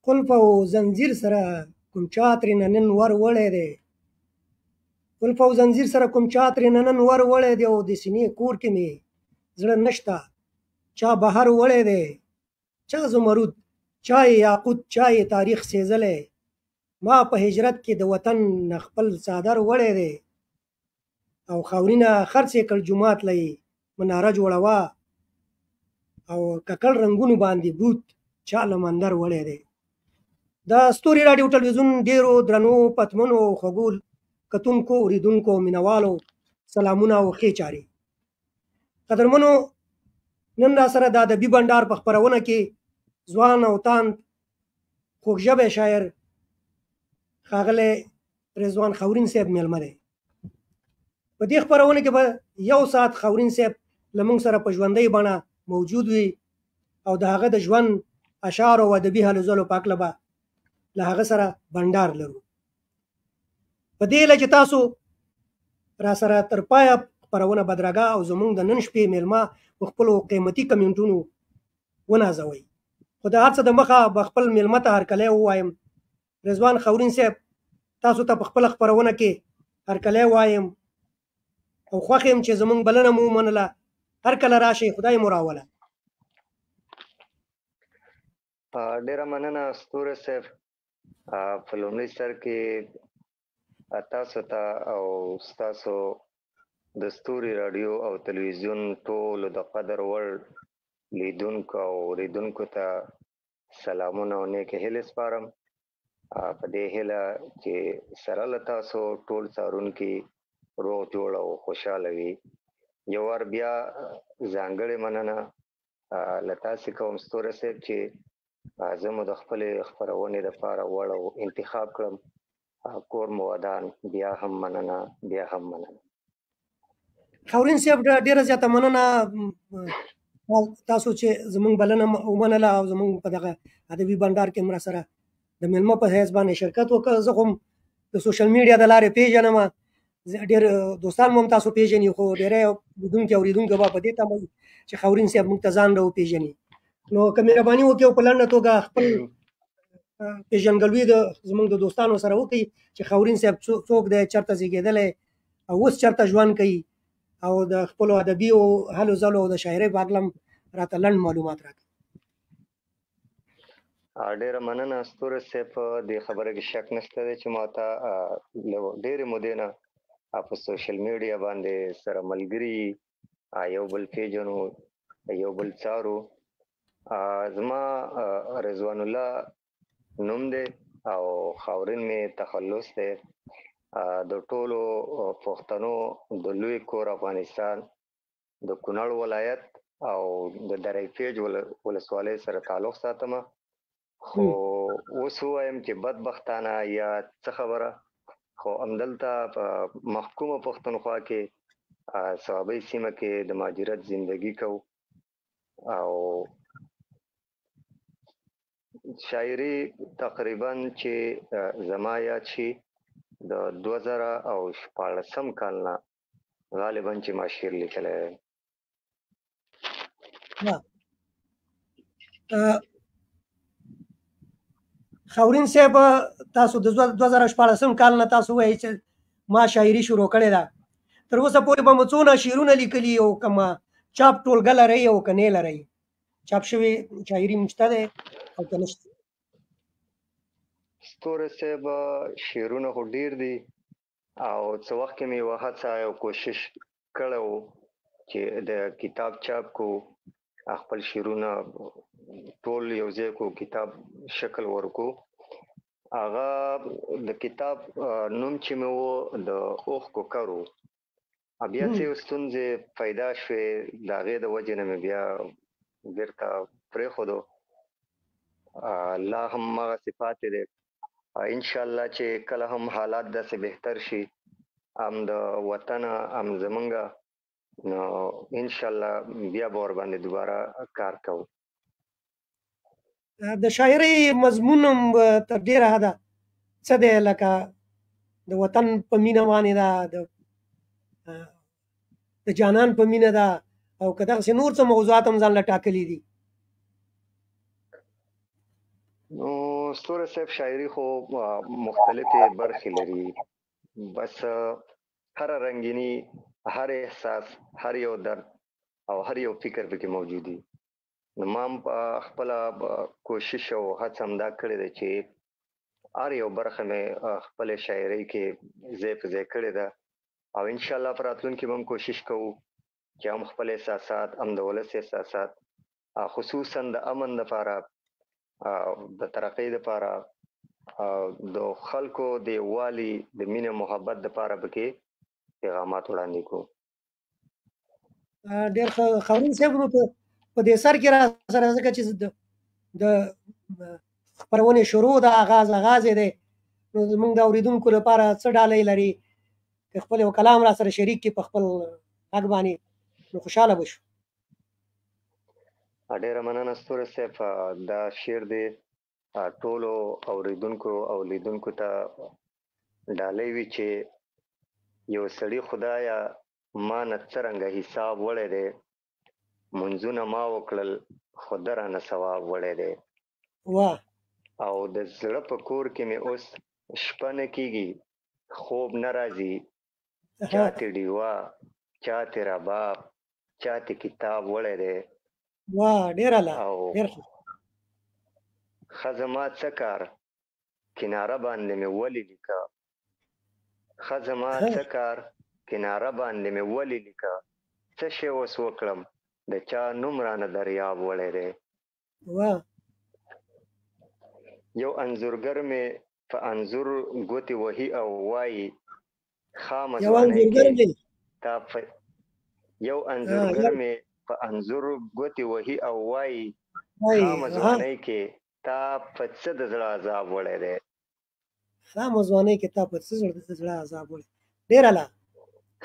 قلف او زنځیر سره کوم چا ترېنه نن ور وړی دی قلف او زنځیر سره کوم چا ترېنه نن ور وړی دی او د سینې کور کې مې زړه نشته چا بهر وړی دی چا زمرود چا یې یاقوت چا یې تاریخ سېزلی ما په هجرت کې د وطن نه خپل څادر وړی دی او خاورینه خرڅ یې کړ جومات له یې مناره جوړوه او ککړ رنګونو باندې بوت چا له مندر وړی دی د ستوري راډیو ټلویزیون ډیرو درنو پتمنو خوږو کتونکو اوریدونکو مینوالو سلامونه او ښې چارې قدرمنو نن را سره د ادبي بنډار په خپرونه کې ځوان او تاند خوږژبی شاعر ښاغلی رضوان خاورین صاحب میلمه دی په دې خپرونه کې به یو ساعت خاورین صاحب له موږ سره په ژوندۍ بڼه موجود وي او د هغه د ژوند اشعار او ادبي هلو ځلو په هکله به له هغه سره بنډار لرو په دې هیله چې تاسو را سره تر پایه خپرونه بدرګه او زموږ د نن شپې میلمه په خپلو قیمتي کمنټونو ونازوئ خو د هر څه د مخه به خپل میلمه ته هرکلی ووایم رضوان خاورین صاحب تاسو ته په خپله خپرونه کې هرکلی وایم او خوښ یم چې زموږ بلنه مو ومنله هر کله راشئ خدای مو راوله ډیره مننه ستوری صاحب په لومړي سر کې تاسو ته او ستاسو د ستوري راډیو او تلویزیون ټولو د قدر وړ لیدونکو او اوریدونکو ته سلامونه او نیکې هیلې سپارم په دې هیله چې سره له تاسو ټول څارونکي روغ جوړ او خوشحاله وي یو وار بیا ځانګړې مننه له تاسې کوم ستوری صاحب چې زه مو د خپلې خپرونې دپاره وړ او انتخاب کړم کور مو ودان بیا هم مننه بیا هم مننه خاورین صاحب ډېره زیاته مننه تاسو چې زموږ بلنه ومنله او زموږ په دغه ادبي بنډار کې هم راسره د میلمه په حیث باندې شرکت وکړ زه خو د سوشل میډیا د لارې پیژنم ډېر دوستان مو هم تاسو پیژني خو ډېری لیدونکي اورېدونکي به په دې تمه وي چې خاورین صاحب موږ ته ځان راوپېژني نو که مهرباني وکړي او په لنډه توګه خپل پیژندګلوي د زموږ د دوستانو سره وکړي چې خاورین صاحب څوک دی چېرته زیږېدلی او اوس چېرته ژوند کوي او د خپلو ادبي او هلو ځلو او د شاعرۍ په هکله هم راته لنډ معلومات راکړي ډیره مننه ستوری صاحب دې خبره کې شک نشته دی چې ما ته ډېرې مودې نه په سوشل میډیا باندې سره ملګري یو بل پیژنو یو بل څارو زما رضوان الله نوم دی او خاورین مې تخلص دی د ټولو پښتنو د لوی کور افغانستان د کونړ ولایت او د دره پیج ولسوالۍ سره تعلق ساتم خو اوس ووایم چې بدبختانه یا څه خبره خو همدلته په محکومه پښتونخوا کې صوابۍ سیمه کې د مهاجرت زندگی کوو او شاعري تقریبا چې زما یاد شي د 2014 کال نه غالبا چې ما شعر لیکلی خاورین صاحب تاسو د 2014 کال نه تاسو وایي چې ما شاعري شروع کړې ده تر اوسه پورې به مو څونه شعرونه لیکلي او که چاپ ټولګه لرئ او که نه لرئ چاپ شوې شاعري مو شته دی او که نشته ستوری صاحب شعرونه خو ډېر دي او څه وخت کې مې یوه هڅه او کوشش کړی و چې د کتاب چاپ کو خپل شعرونه ټول یو ځای کو کتاب شکل ورکو هغه د کتاب نوم چې مې و د اوښکو کرو بیا څه ستونزې پیدا شوې د هغې د وجې نه مې بیا بېرته پرېښودو لا هم هغسې پاتې دی انشاءالله چې کله هم حالات داسې بهتر شي هم د وطن هم زمونږه نو انشاءالله بیا به ورباندې دوباره کار کوو د شاعرۍ مضمون هم تر ډېره حده څه دی لکه د وطن په مینه باندې ده د جانان په مینه ده او که دغسې نور څه موضوعات هم ځان له ټاکلي دي نو ستوره صاحب شاعري خو مختلفې برخې لري، بس هر رنګینی، هر احساس، هر یو درد او هر یو فکر پکې موجود دي. نو ما هم خپل کوشش او هڅه همدا کړې ده چې هر یو برخه مې خپل شاعري کې ځای په ځای کړې ده، او ان شاء الله په راتلونکي به هم کوشش کوو چې هم خپل احساسات، هم د ولس احساسات، خصوصا د امن لپاره، د ترقۍ لپاره، د خلکو د یووالي، د مینې محبت لپاره پکې پیغامات وړاندې کوو. ډېر ښه خاورین صاحب، نو په دې سر کې را سره ځکه چې د خپرونې شروع د آغاز یې دی، نو زموږ د اورېدونکو لپاره څه ډالۍ لري که خپل یو کلام را سره شریک کړي په خپل غږ باندې، نو خوشحاله به شو. ډېره مننه ستوره صاحب. دا شعر دی ټولو اورېدونکو او لیدونکو ته ډالۍ وي چې یو سړي خدایه ما نه څرنګه حساب وړی دی، منځونه ما وکړل خو ده رانه ثواب وړی دی. واه. او د زړه په کور کې مې اوس شپه نه کېږي، خوب نه راځي، چاته ډیوه، چاته رباب، چاته کتاب وړی دی. واه ډېر اعلی، ډېر ښه. ښځه ما څه کار کناره باندې مې ولې لیکه، ښځه ما څه کار کناره باندې مې ولې لیکه، څه شی اوس وکړم د چا نوم رانه دریاب وړی دی. واه. یو انځورګر مې په انځور ګوتې وهي او وایي خامه ځوانۍ کې تا یو انځورګر مې په انځور ګوتې وهي او وایي خامه ځوانۍ کې تا په څه د زړه عذاب وړی دی. خامه ځوانۍ کې تا په څه د زړه عذاب وړی. ډېر اعلی.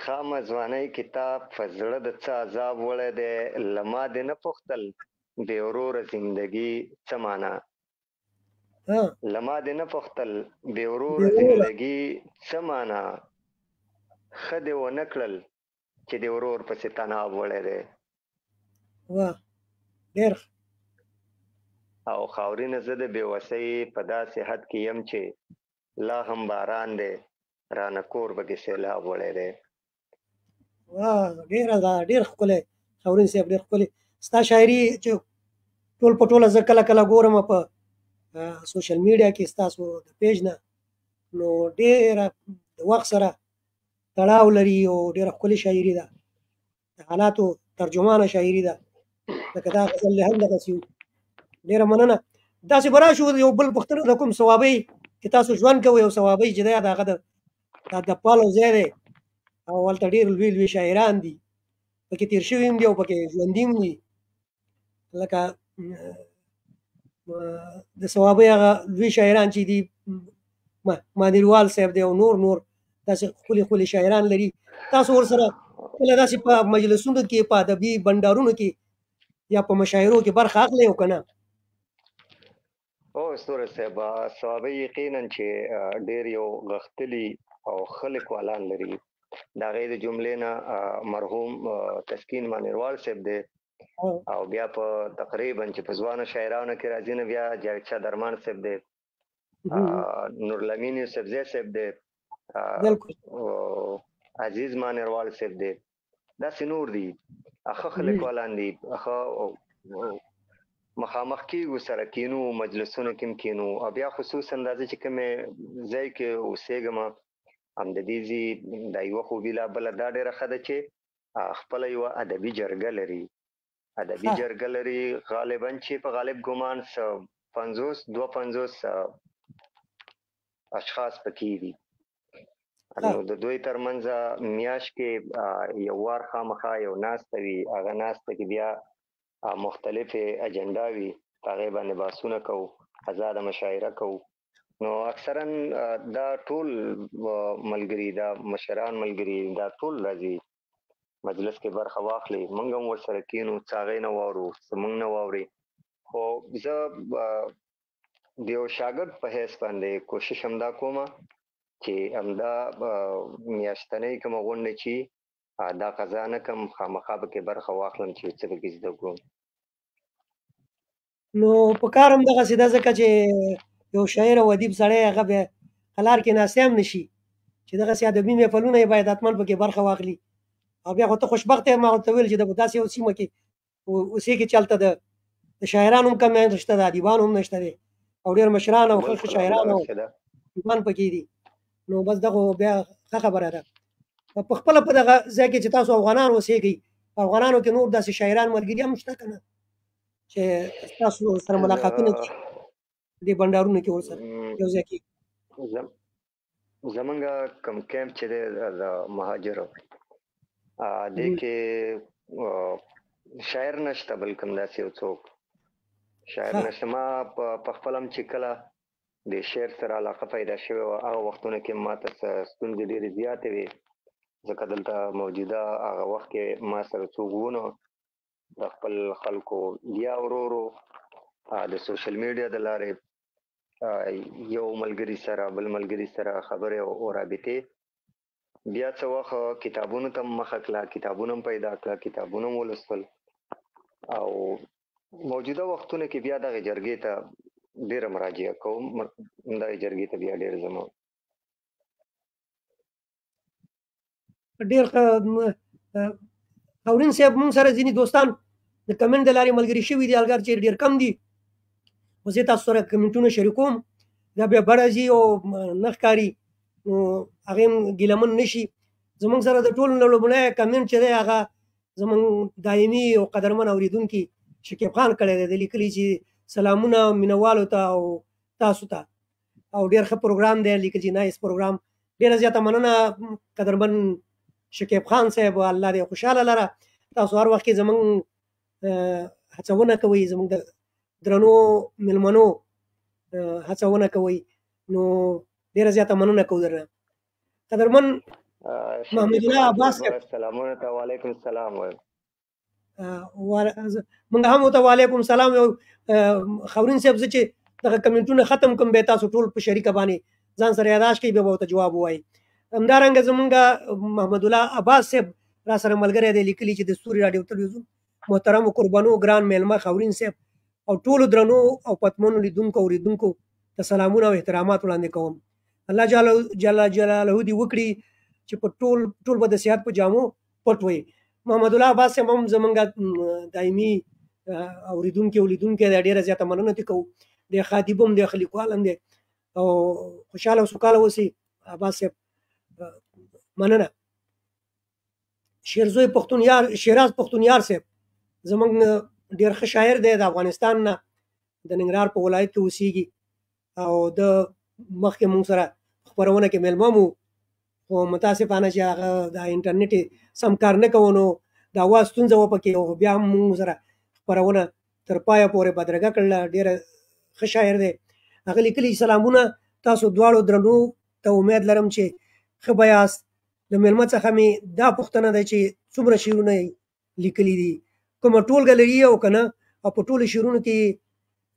خامه ځوانۍ کې تا په زړه د څه عذاب وړی دی، له ما دې نه پوښتل بې وروره زندګي څه معنا، له ما دې نه پوښتل بې وروره زندګي څه معنا، ښه دې ونه کړل چې د ورور پسې تناب وړی دی. واه ډېر. او خاورینه زه د بېوسۍ په داسې حد کې یم چې لا هم باران دی رانه کور پکې سیلاب وړی دی. واه ډېر ښکلی خاورین صاحب، ډېر ښکلی. ستا شاعري چې ټول په ټوله زه کله کله ګورم په سوشل میډیا کې ستاسو د پیج نه، نو ډېره د وخت سره تړاو لري او ډېره ښکلې شاعري ده، د حالاتو ترجمانه شاعري ده. لکه دا غزل هم دغسې و. ډېره مننه. داسې به راشو یو بل پوښتنه د کوم ثوابۍ چې تاسو ژوند کوئ، او ثوابۍ چې دی د هغه د پالو ځای دی، او هلته ډېر لوی لوی شاعران دي، پکې تېر شوي هم دي او پکې ژوندي هم دي. لکه د ثوابۍ هغه لوی شاعران چې دي مانیروال صاحب دی او نور داسې ښکلي ښکلي شاعران لري. تاسو ورسره کله داسې په مجلسونو کې، په ادبي بنډارونو کې یا په مشاعرو کې برخه اخلئ او که نه؟ او ستوره صاحب، ثوابۍ یقینا چې ډېر یو غښتلي او ښه لیکوالان لري. د هغې د جملې نه مرحوم تسکین مانیروال صاحب دی، او بیا په تقریبا چې په ځوانو شاعرانو کې راځي نو بیا جاوید شاه درمان صاحب دی، نورالامین یوسفزی صاحب دی، عزیز مانیروال صاحب دی، داسې نور دي ښه لیکوالان دي. مخامخ کېږو سره کینو، مجلسونو کې هم کینو، او بیا خصوصا دا چې کومې ځای کې اوسېږم هم د دې ځي دا یوه خوبي لا بله دا ډېره ښه ده چې خپله یوه ادبي جرګه لري. ادبي جرګه لري غالبا چې په غالب ګمان 52 اشخاص پکې دي. نو د دوی ترمنځ میاشت کې یو وار خامخا یو ناسته وي، هغه ناسته کې بیا مختلفې اجنډاوي، په هغې باندې بحثونه کوو، ازاده مشاعره کوو. نو اکثرا دا ټول ملګري، دا مشران ملګري، دا ټول راځي مجلس کې برخه واخلي، موږ هم ورسره کینو، څه هغې نه واورو، څه موږ نه واوري. خو زه د یو شاګرد په حیث باندې کوشش همدا کومه چې همدا میاشتنۍ کومه غونډه چې دا قضا نه کړم، خامخا پکې برخه واخلم چې څه پکې زده کړم. نو په کار هم دغسې ده، ځکه چې یو شاعر او ادیب سړی هغه بیا قلار کې ناستې هم نشي چې دغسې ادبي محفلونه یې باید حتما پکې برخه واخلي او بیا خو ته خوشبخته یې ما ورته ویل چې د داسې یو سیمه کې اوسېږي چې هلته د شاعرانو هم کم نشته د ادیبانو هم نشته دی او ډېر مشران او ښه شاعران او ادیبان پکې دي نو بس دغه بیا ښه خبره ده په خپله په دغه ځای کې چې تاسو افغانان اوسېږئ په افغانانو کې نور داسې شاعران ملګري هم شته که نه چې تاسو سره ملاقاتونه کړي دې بنډارونو کې ورسره یو ځای کې زمونږ کم کیمپ چې دی د مهاجرو دې کې شاعر نشته بلکې داسې یو څوک شاعر نشته ما په خپل هم چې کله د شعر سره علاقه پیدا شوې وه هغه وختونو کې ما ته ستونزې ډېرې زیاتې وې ځکه دلته موجوده هغه وخت کې ما سره څوک ونه د خپل خلکو یا ورو ورو د سوشل میډیا د لارې یو ملګري سره بل ملګري سره خبرې او رابطې بیا څه وخت کتابونو ته مخه کړه کتابونه هم پیدا کړه کتابونه هم ولوستل او موجوده وختونو کې بیا دغه جرګې ته ډېره مراجعه کوم دغه جرګې ته بیا ډېر ځم ډېر خاورین صاحب مونږ سره ځینې دوستان د کمنټ د لارې ملګري شوي دي الګر چې ډېر کم دي خو زه تاسو سره کمنټونه شریکوم دا بیا بره ځي او نه ښکاري نو هغې هم ګیلمن نه شي زموږ سره د ټولو نه لومړی کمنټ چې دی هغه زموږ دایمي او قدرمن اورېدونکي شکیب خان کړی دی د لیکلي چې سلامونه مینوالو ته او تاسو ته او ډېر ښه پروګرام دی لیکل چې نایس پروګرام ډېره زیاته مننه قدرمن شکیب خان صاحب الله دې خوشحاله لره تاسو هر وخت کې زموږ هڅونه کوئ زموږ د درنو مېلمنو هڅونه کوئ نو ډېره زیاته مننه کوو درنه قدرمن محمد الله عباس سلامونه ته وعلیکم السلام موږ هم ورته وعلیکم السلام خاورین صاحب زه چې دغه کمنټونه ختم کوم بیا تاسو ټول په شریکه باندې ځان سره یاداشت کوي بیا به ورته جواب ووایي همدارنګه زمونږ محمد الله عباس صاحب را سره ملګری دی لیکلي چې د ستوري راډیو تلویزیون محترمو قربانو ګران میلمه خاورین صاحب او ټولو درنو او پتمنو لیدونکو اورېدونکو ته سلامونه او احترامات وړاندې کوم الله جل جلاله دې وکړي چې په ټول به د صحت په جامو پټ وي محمد الله عباس صاحب هم زمونږ دایمي اورېدونکي او لیدونکي دی ډېره زیاته مننه ترې کوو د خاطب هم دی ښه لیکوال هم دی او خوشحاله او سوکاله اوسئ عباس صاحب مننه شیرزوی پښتون یار شیراز پښتون یار صاحب زمونږ ډېر ښه شاعر دی د افغانستان نه د ننګرهار په ولایت کې اوسېږي او د مخکې مونږ سره خپرونه کې میلمه مو خو متاسفانه چې هغه د انټرنیټ سم کار نه کوو نو د اواز ستونزه وه پکې او بیا هم مونږ سره خپرونه تر پایه پورې بدرګه کړله ډېره ښه شاعر دی هغه لیکلي سلامونه تاسو دواړو درنو ته امید لرم چې ښه به یاست له میلمه څخه مې دا پوښتنه ده چې څومره شعرونه لیکلي دي کومه ټولګه لري او که نه او په ټولو شعرونو کې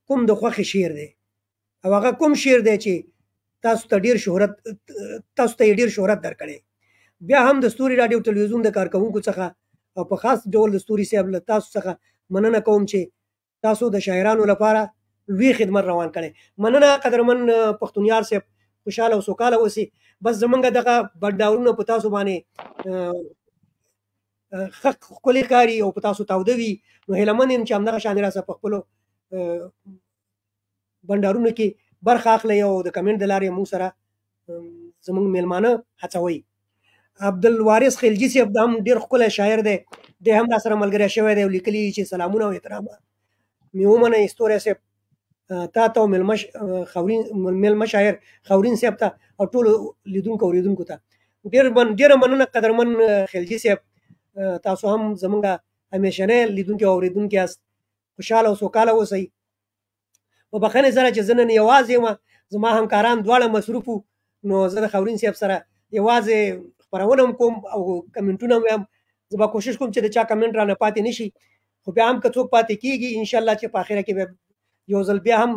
کوم د خوښې شعر دی او هغه کوم شعر دی چې تاسو ته یې ډېر شهرت درکړی بیا هم د ستوري راډیو تلویزیون د کارکوونکو څخه او په خاص ډول د ستوري صاحب له تاسو څخه مننه کوم چې تاسو د شاعرانو لپاره لوی خدمت روان کړی مننه قدرمن پښتونیار صاحب خوشحاله او سوکاله اوسئ بس زمونږ دغه بنډارونه په تاسو باندې ښه ښکلي ښکاري او په تاسو تاوده وي نو هیله من یم چې همدغه شانې راسه په خپلو بنډارونو کې برخه اخلئ او د کمنټ د لارې موږ سره زموږ میلمانه هڅوئ عبدالوارث خلجي صاحب دا هم ډېر ښکلی شاعر دی دی هم را سره ملګری شوی دی او لیکلي چې سلامونه او احترامات مې ومنئ ستوری صاحب تا ته او میلمه شاعر خاورین صاحب ته او ټولو لیدونکو اورېدونکو ته ډېره مننه قدرمن خلجي صاحب تاسو هم زمونږ همیشنی لیدونکي او اورېدونکي یاست خوشحاله او سوکاله اوسئ په بخښنې سره چې زه نن یوازې یم زما همکاران دواړه مصروف وو نو زه د خاورین صاحب سره یوازې خپرونه هم کوم او کمنټونه هم وایم زه به کوشش کوم چې د چا کمنټ رانه پاتې نه شي خو بیا هم که څوک پاتې کېږي انشاءالله چې په اخره کې به یو ځل بیا هم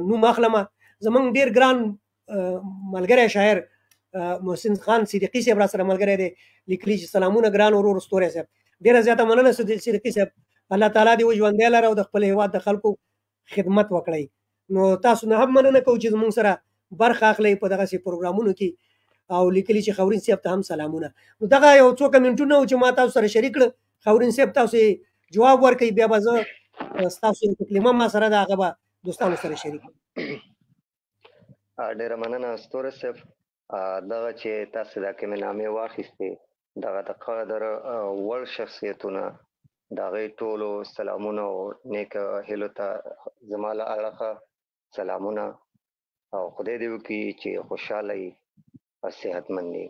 نوم اخلمه زمونږ ډېر ګران ملګری شاعر محسن خان صدیقي صاحب را سره ملګری دی لیکلي چې سلامونه ګران ورور ستوری صاحب ډېره زیاته مننه صدیقي صاحب الله تعالی دې وژوندی لره او د خپل هېواد د خلکو خدمت وکړئ نو تاسو نه هم مننه کوو چې زموږ سره برخه اخلئ په دغسې پروګرامونو کې او لیکلي چې خاورین صاحب ته هم سلامونه. نو دغه یو څو کمنټونه وو چې ما تاسو سره شریک کړه. خاورین صاحب تاسو جواب ورکړئ، بیا به زه ستاسو یو تکلیمه ما سره ده هغه به دوستانو سره شریک کړم. ډیره مننه ستوره صاحب. دغه چې تاسو دا کومې نامې واخیستې دغه د قدر وړ شخصیتونه د هغې ټولو سلامونه او نیک هیلو ته زما له اړخه سلامونه او خدای دې وکړي چې خوشحاله یي او صحتمند یي.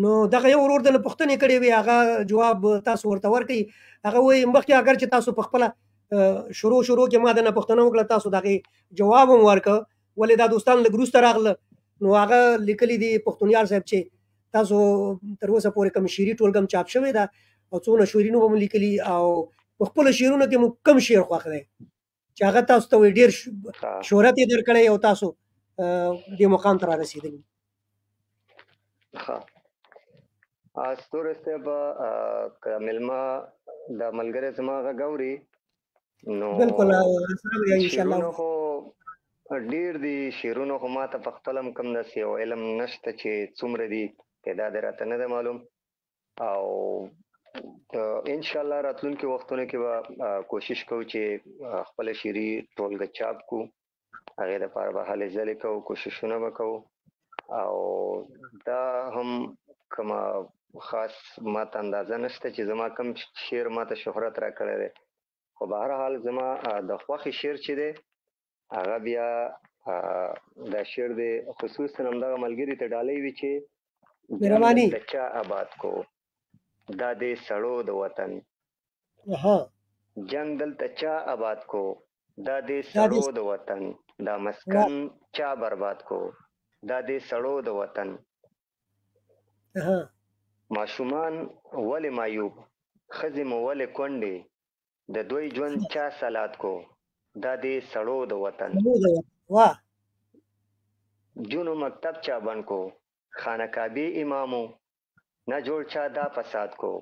نو دغه یو ورور د پوښتنې کړې وې هغه جواب تاسو ورته ورکړئ. هغه وایي مخکې اگر چې تاسو په خپله شروع کې ما د نه پوښتنه وکړه تاسو د هغې جواب هم ورکړه، ولې دا دوستان لږ وروسته راغله. نو هغه لیکلي دي پښتونیار صاحب چې تاسو تر اوسه پورې کوم شعري ټولګه هم چاپ شوې ده او څونه شعرونه به مو لیکلي او په خپلو شعرونو کې مو کوم شعر خوښ دی چې هغه تاسو ته ډېر شهرت یې درکړی او تاسو دې مقام ته رارسېدلي؟ ستوره صاحب که میلمه د ملګری زما غږ اوري نو بالکل انشاءالله خو ډېر دي شعرونه خو ما ته په خپله هم کوم داسې یو علم نشته چې څومره دي تعداد یې راته نه دی معلوم او انشاءالله راتلونکي وختونو کې به کوشش کوو چې خپله شعري ټولګه چاپ کړو، هغې دپاره به هلې ځلې کوو، کوششونه به کوو او دا هم کومه خاص ما ته اندازه نشته چې زما کوم شعر ما ته شهرت را کړی دی، خو به هر حال زما د خوښې شعر چې دی هغه بیا دا شعر دی خصوصا همدغه ملګري ته ډالۍ وي چې مهرباني د چا آباد کو دا دې سړو د وطن جنگ دلته چا آباد کو دا دې سړو د وطن دا مسکن چا برباد کو دا دې سړو د وطن ماشومان ولې مایوب ښځې مو ولې کونډې د دوی ژوند چا سلاد کو دا دې سړو د وطن جونو مکتب چا بند کو خانقابې امامو نه جوړ چا دا فساد کو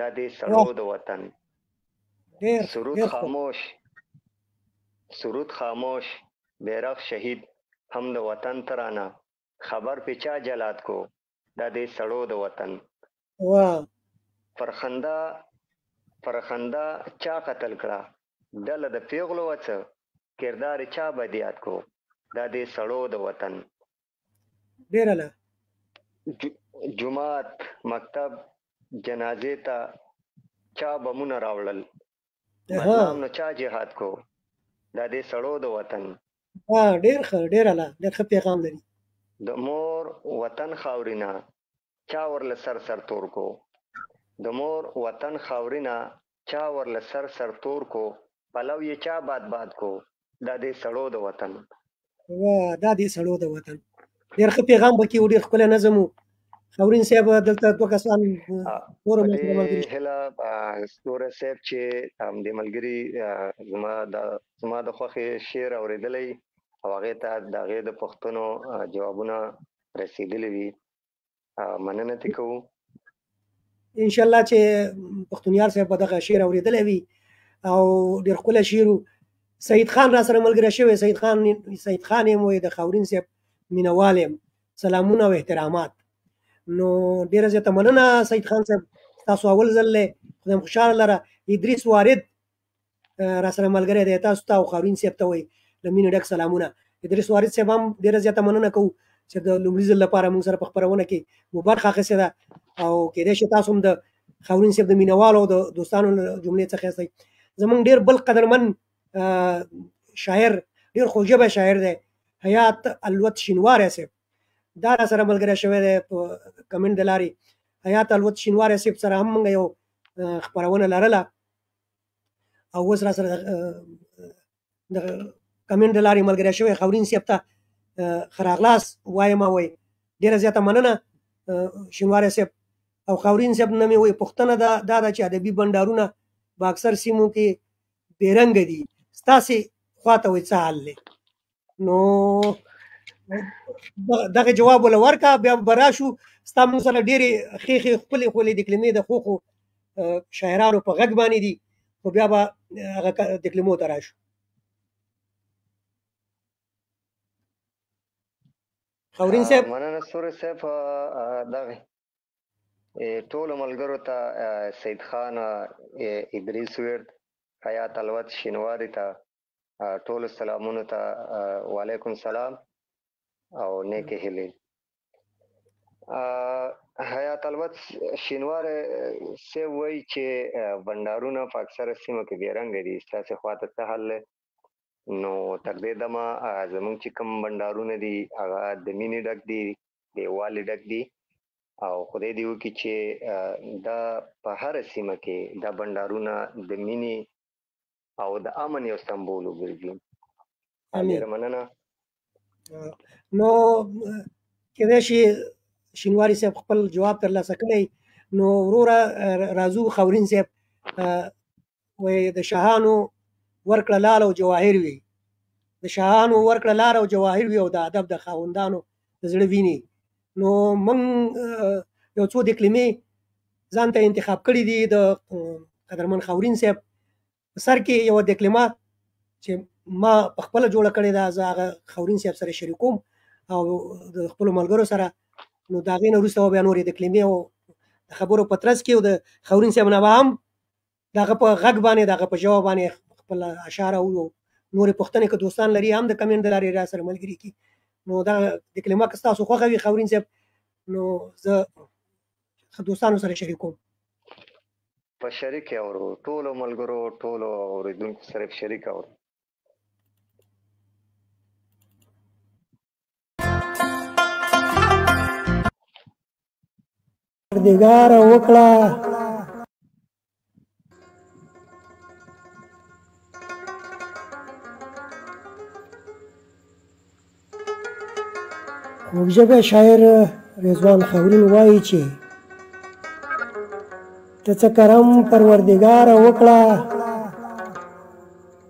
دا دې سړو د وطن سرود خاموش بیرغ شهید هم د وطن ترانه خبر په چا جلاد کو دا دې سړو د وطن فرخنده چا قتل کړه ډله د پیغلو وڅه کردار چا بدیات کو دا دې سړو د وطن جماعت مکتب جنازې ته چا بمونه راوړل بدنام نو چا جهاد کو دا دې سړو د وطن ډېر ښه پیغام لري. د مور وطن خاورینا چا ورله سر تور کو د مور وطن خاورینا چا ورله سر تور کو پلو یې چا باد کو دا دې سړو د وطن دا دې سړو د وطن ډېر ښه پیغام پکې و، ډېر ښکلی نظم و. خاورین صاحب دلته دوه کسان هیله ستوره صاحب چې همدې ملګري زما د خوښې شعر اورېدلی او هغې ته د هغې د پوښتنو جوابونه رسېدلي وي، مننه ترې کوو. انشاءالله چې پښتونیار صاحب به دغه شعر اورېدلی وي او ډېر ښکلی شعر و. سعید خان را سره ملګری شوی، سعید خان یم وایي د خاورین صاحب مینهوال یم، سلامونه او احترامات. نو ډېره زیاته مننه سعید خان صاحب، تاسو اول ځل دی، خدایم خوشحاله لره. ادریس وارد را سره ملګری دی، تاسو ته او خاورین صاحب ته وایي له مینې ډک سلامونه. ادریس وارد صاحب هم ډېره زیاته مننه کوو چې د لومړي ځل لپاره موږ سره په خپرونه کې مو برخه اخیستې ده او کېدای شي تاسو هم د خاورین صاحب د مینهوالو او د دوستانو له جملې څخه یاستئ. زموږ ډېر بل قدرمن شاعر، ډېر خوږژبی شاعر دی حیات الوت شینواری صاحب، دا را سره ملګری شوی دی په کمنټ د لارې. حیات الوت شینواری صاحب سره هم موږ یو خپرونه لرله او اوس را سره د کمنټ د لارې ملګری شوی. خاورین صاحب ته ښه راغلاست وایم وایي ډېره زیاته مننه شینواری صاحب. او خاورین صاحب نه مې وایي پوښتنه دا ده چې ادبي بنډارونه په اکثر سیمو کې بې رنګه دي، ستاسې خواته وایي څه حال دی؟ نو دغه جواب وله ورکړه، بیا به راشو ستا موږ سره ډېرې ښې ښکلې دکلمې د ښو شاعرانو په غږ باندې دي، خو بیا به هغه دکلمو ته راشو. خاورین صاحب مننه ستوري صاحب. دغه ټولو ملګرو ته سید خان ادریس ورد حیات الوت شینواري ته ټولو سلامونو ته وعلیکم سلام او نیکې هیلې. حیات الوت شینواري صاحب وایي چې بنډارونه په اکثره سیمو کې بې رنګه دي، ستاسې خواته څه حل دی؟ نو تر دې دمه زموږ چې کوم بنډارونه دي هغه د مینې ډک دي، د یووالي ډک دي، او خدای دې وکړي چې دا په هره سیمه کې دا بنډارونه د مینې او د امن یو سمبول وګرځي. ډېره مننه. نو کېدای شي شینواري صاحب خپل جواب ترلاسه کړی. نو وروره راځو خاورین صاحب وایي د شاهانو ورکړه لال او جواهر وي، د شاهانو ورکړه لار او جواهر وي او د ادب د خاوندانو د زړه ویني. نو موږ یو څو د کلمې ځان ته انتخاب کړي دي د قدرمن خاورین صاحب په سر کې یوه د کلمه چې ما په خپله جوړه کړې ده، زه هغه خاورین صاحب سره شریکوم او د خپلو ملګرو سره. نو د هغې نه وروسته به بیا نورې د کلمې او د خبرو په ترڅ کې او د خاورین صاحب نه به هم د هغه په غږ باندې د هغه په ژبه باندې خپل اشعار او نورې پوښتنې که دوستان لري هم د کمنټ د لارې را سره ملګري کړي. نو دا د کلمه که ستاسو خوښه وي خاورین صاحب، نو زه دوستانو سره شریکوم. په شریک اورو، ټولو ملګرو ټولو اورېدونکو سره شریک اورو. پروردګاره وکړه خوږژبی شاعر رضوان خاورین وایي چې ته څه کرم پروردګاره وکړه،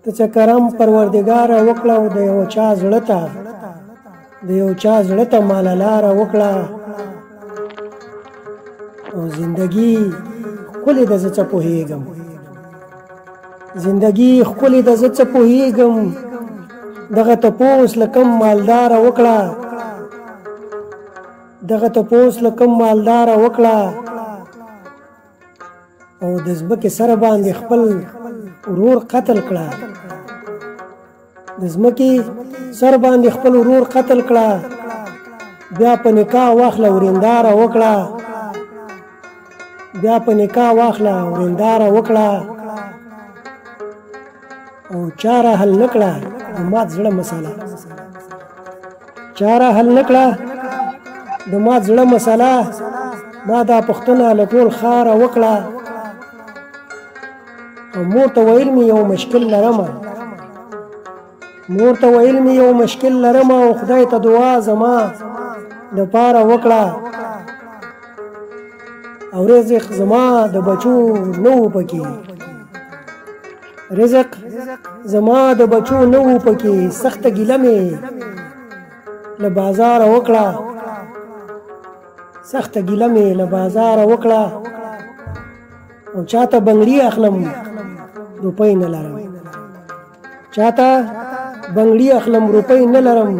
ته څه کرم پروردګاره وکړه او د یو چا زړه ته ماله لاره وکړه او زندګي ښکلې ده زه څه پوهېږم، زندګي ښکلې ده زه څه پوهېږم، دغه تپوس له کوم مالداره وکړه، دغه تپوس له کوم مالداره وکړه او د ځمکې سره باندې خپل ورور قتل کړه، د ځمکې سر باندې خپل ورور قتل کړه، بیا په نکاح واخله ورېنداره وکړه، بیا په نکاح واخله ورېنداره وکړه او چاره حل نه کړه د مات زړه مسله، چاره حل نه کړه د مات زړه مسله، ما دا پوښتنه له ټول ښاره وکړه او مور ته ویل مې یو مشکل لرمه، مور ته ویل مې یو مشکل لرمه او خدای ته دعا زما دپاره وکړه او رزق زما د بچو نه و پکې، رزق زما د بچو نه و پکې، سخته ګیله مې له بازاره وکړه، سخته ګیله مې له بازاره وکړه او چاته بنګړي اخلم روپۍ نه لرم، چاته بنګړي اخلم روپۍ نه لرم،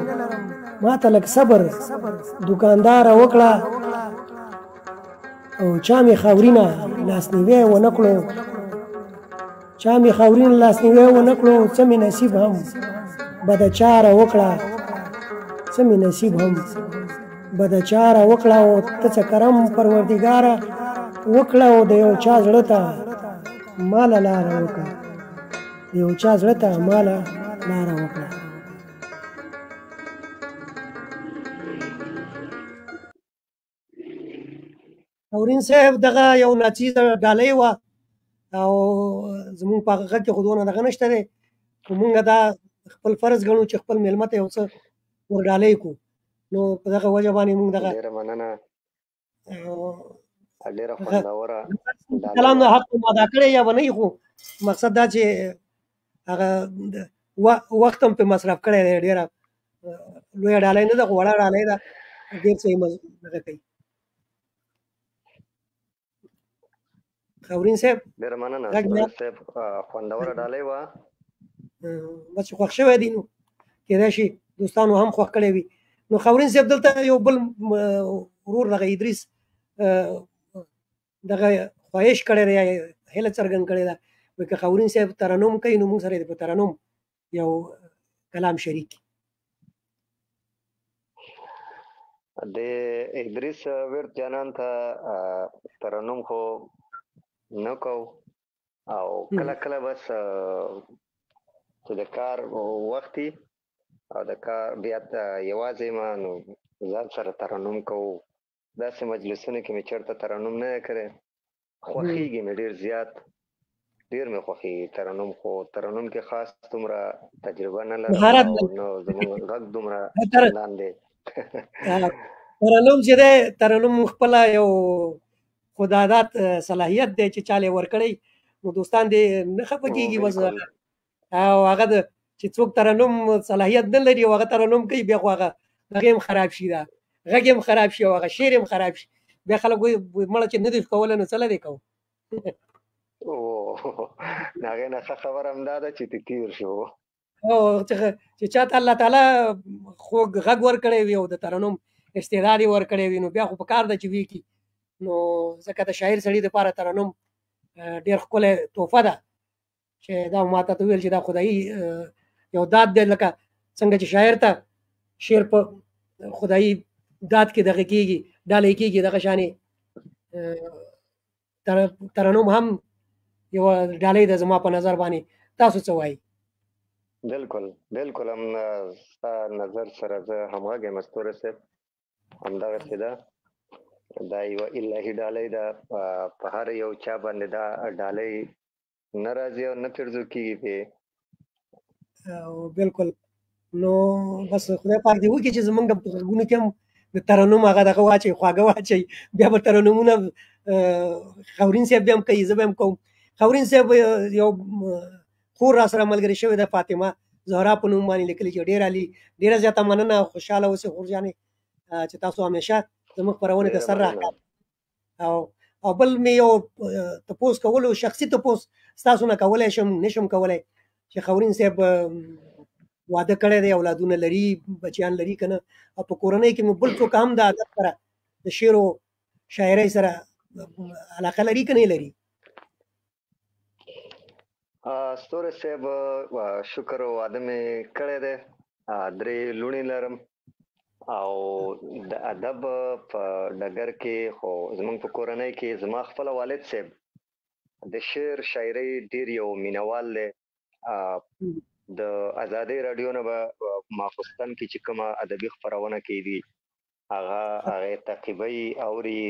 ماته لږ صبر دوکانداره وکړه او چا مې خاورینه لاسنیوی ونه کړو، چا مې خاورینه لاسنیوی ونه کړو، څه مې نصیب هم بده چاره وکړه، څه مې نصیب هم بده چاره وکړه او ته څه کرم پروردګاره وکړه او د یو چا زړه ته ماله لاره وکړه، د یو چا زړه ته ماله لاره وکړه. خاورین صاحب دغه یو ناڅیزه ډالۍ وه او زمونږ په غږ کې خو دونه دغه نشته دی، خو مونږ دا خپل فرض ګڼو چې خپل میلمه ته یو څه ور ډالۍ کړو. نو په دغه وجه باندې مونږ دغه ډېره مننه، ډېره خوندوره کلام د حق مو ادا کړی یا به نه خو مقصد دا چې هغه وخت هم پرې مصرف کړی دی، ډېره لویه ډالۍ نه ده خو وړه ډالۍ ده، ډېر څه یې دغه کوي. خاورین صاحب ډېره مننه صاحب، خوندوره ډالۍ وه، بس خوښ شوی دی نو کېدای شي دوستانو هم خوښ کړی وي. نو خاورین صاحب دلته یو بل ورور دغه ادریس دغه خواهش کړی دی هیله څرګند کړې ده وایي که خاورین صاحب ترنم کوي نو موږ سره په ترنم یو کلام شریک د ادریس ورد جانان ته ترنم خو نه کو او کله کله بس چې د کار وختي او د کار بیا یوازې ما نو ځان سره ترنم کوو داسې مجلسونو کې مې چېرته ترنم نه دی کړی خوښېږي مې ډېر زیات ډېر مې خوښېږي ترنم خو ترنم کې خاص دومره تجربه نه لرم او نو زموږ غږ دومره چندان دی ترنم چې دی ترنم خپله یو خدادات صلاحیت دی چې چاله ورکړی نو دوستان دې نه خفه کېږي بس او هغه چې څوک ترنم صلاحیت نه لري او هغه ترنم کوي بیا خو هغه هغه هم خراب شي دا غږ هم خراب شي او هغه شعر هم خراب شي بیا خلک وایي مړه چې نه دي کولی نو څه لرې کوو د هغې نه ښه خبره همدا ده چې ته تېر شو او چې چاته الله تعالی خوږ غږ ورکړی وي او د ترنم استعداد یې ورکړی وي نو بیا خو په کار ده چې ویې کړي نو ځکه د شاعر سړي دپاره ترنم ډېر ښکلی تحفه ده چې دا ما ته ویل چې دا خدایي یو داد دی لکه څنګه چې شاعر ته شعر په خدایي داد کې دغه کېږي ډالۍ کېږي دغه شانې ترنم هم یوه ډالۍ ده زما په نظر باندې تاسو څه وایي بالکل بالکل هم ستا نظر سره زه همغږی یم ستوری صاحب همدغسې ده دا یوه الهي ډالۍ ده په هر یو چا باندې دا ډالۍ نه راځي او نه پېرزو کېږي پې بالکل نو بس خدای پاک دې وکړي چې زمونږ په غږونو کې هم د ترنم هغه دغه واچوي خواږه واچوي بیا به ترنمونه خاورین صاحب بیا هم کوي زه به هم کوم خاورین صاحب یو خور را سره ملګرې شوې ده فاطمه زهرا په نوم باندې لیکلي چې ډېره زیاته مننه خوشحاله اوسئ خور جانې چې تاسو همیشه زموږ خپرونې ته سر راکړه او بل مې یو تپوس کولو شخصي تپوس ستاسو نه کولی شم نشم کولی چې خاورین صاحب واده کړی دی اولادونه لري بچیان لري که نه او په کورنۍ کې مې بل څوک هم د ادب سره د شعر و شاعرۍ سره علاقه لري که نه لري ستوری صاحب شکر واده مې کړی دی 3 لوڼې لرم او د ادب په ډګر کې خو زموږ په کورنۍ کې زما خپله والد صاحب د شعر شاعرۍ ډېر یو مینهوال دی د ازادۍ راډیو نه به ماخوستن کې چې کومه ادبي خپرونه کېږي هغې تعقیبوي اوري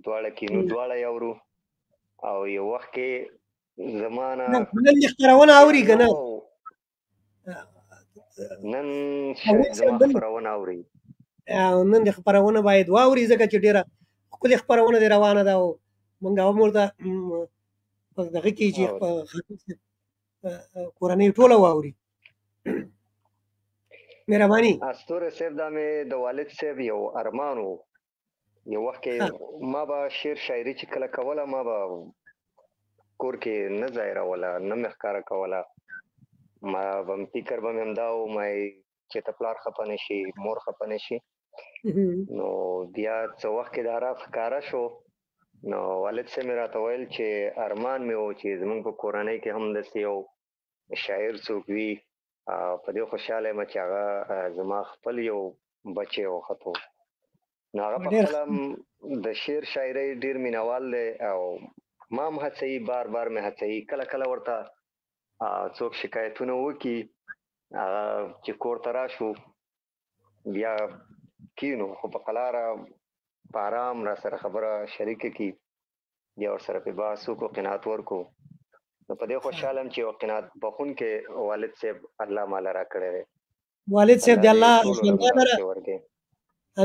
دواړه کینو دواړه یې اورو او یو وخت کې زما نه نن خپرونه اوري که نه نن شاید زما خپرونه اوري نن د خپرونه باید واوري ځکه چې ډېره ښکلې خپرونه دې روانه ده او موږ هم ورته په دغه کې چې کورنۍ ټوله واوري مهرباني ستوری صاحب دا مې د والد صاحب یو ارمان و یو وخت کې ما به شعر شاعري چې کله کوله ما به کور کې نه ظاهروله نه مې ښکاره کوله ما به فکر به مې همدا و چې ته پلار خفه نه شي مور خفه نه شي نو بیا څه وخت کې دا راښکاره شو نو والد صاحب مې راته ویل چې ارمان مې و چې زموږ په کورنۍ کې هم داسې یو شاعر څوک وي په دې خوشحاله یم چې هغه زما خپل یو بچی وختو نو هغه په خپله د شعر شاعرۍ ډېر مینهوال دی او ما هم هڅوي بار بار مې هڅوي کله کله ورته څوک شکایتونه وکړي هغه چې کور ته راشو بیا کینو خو په قلاره په ارام را سره خبره شریکه کړي بیا ورسره پې بحث وکړو قناعت ورکړو نو په دې خوشحاله یم چې یو قناعت بخونکی والد صاحب الله ماله راکړی دی والد صاحب د الله ژوندی لره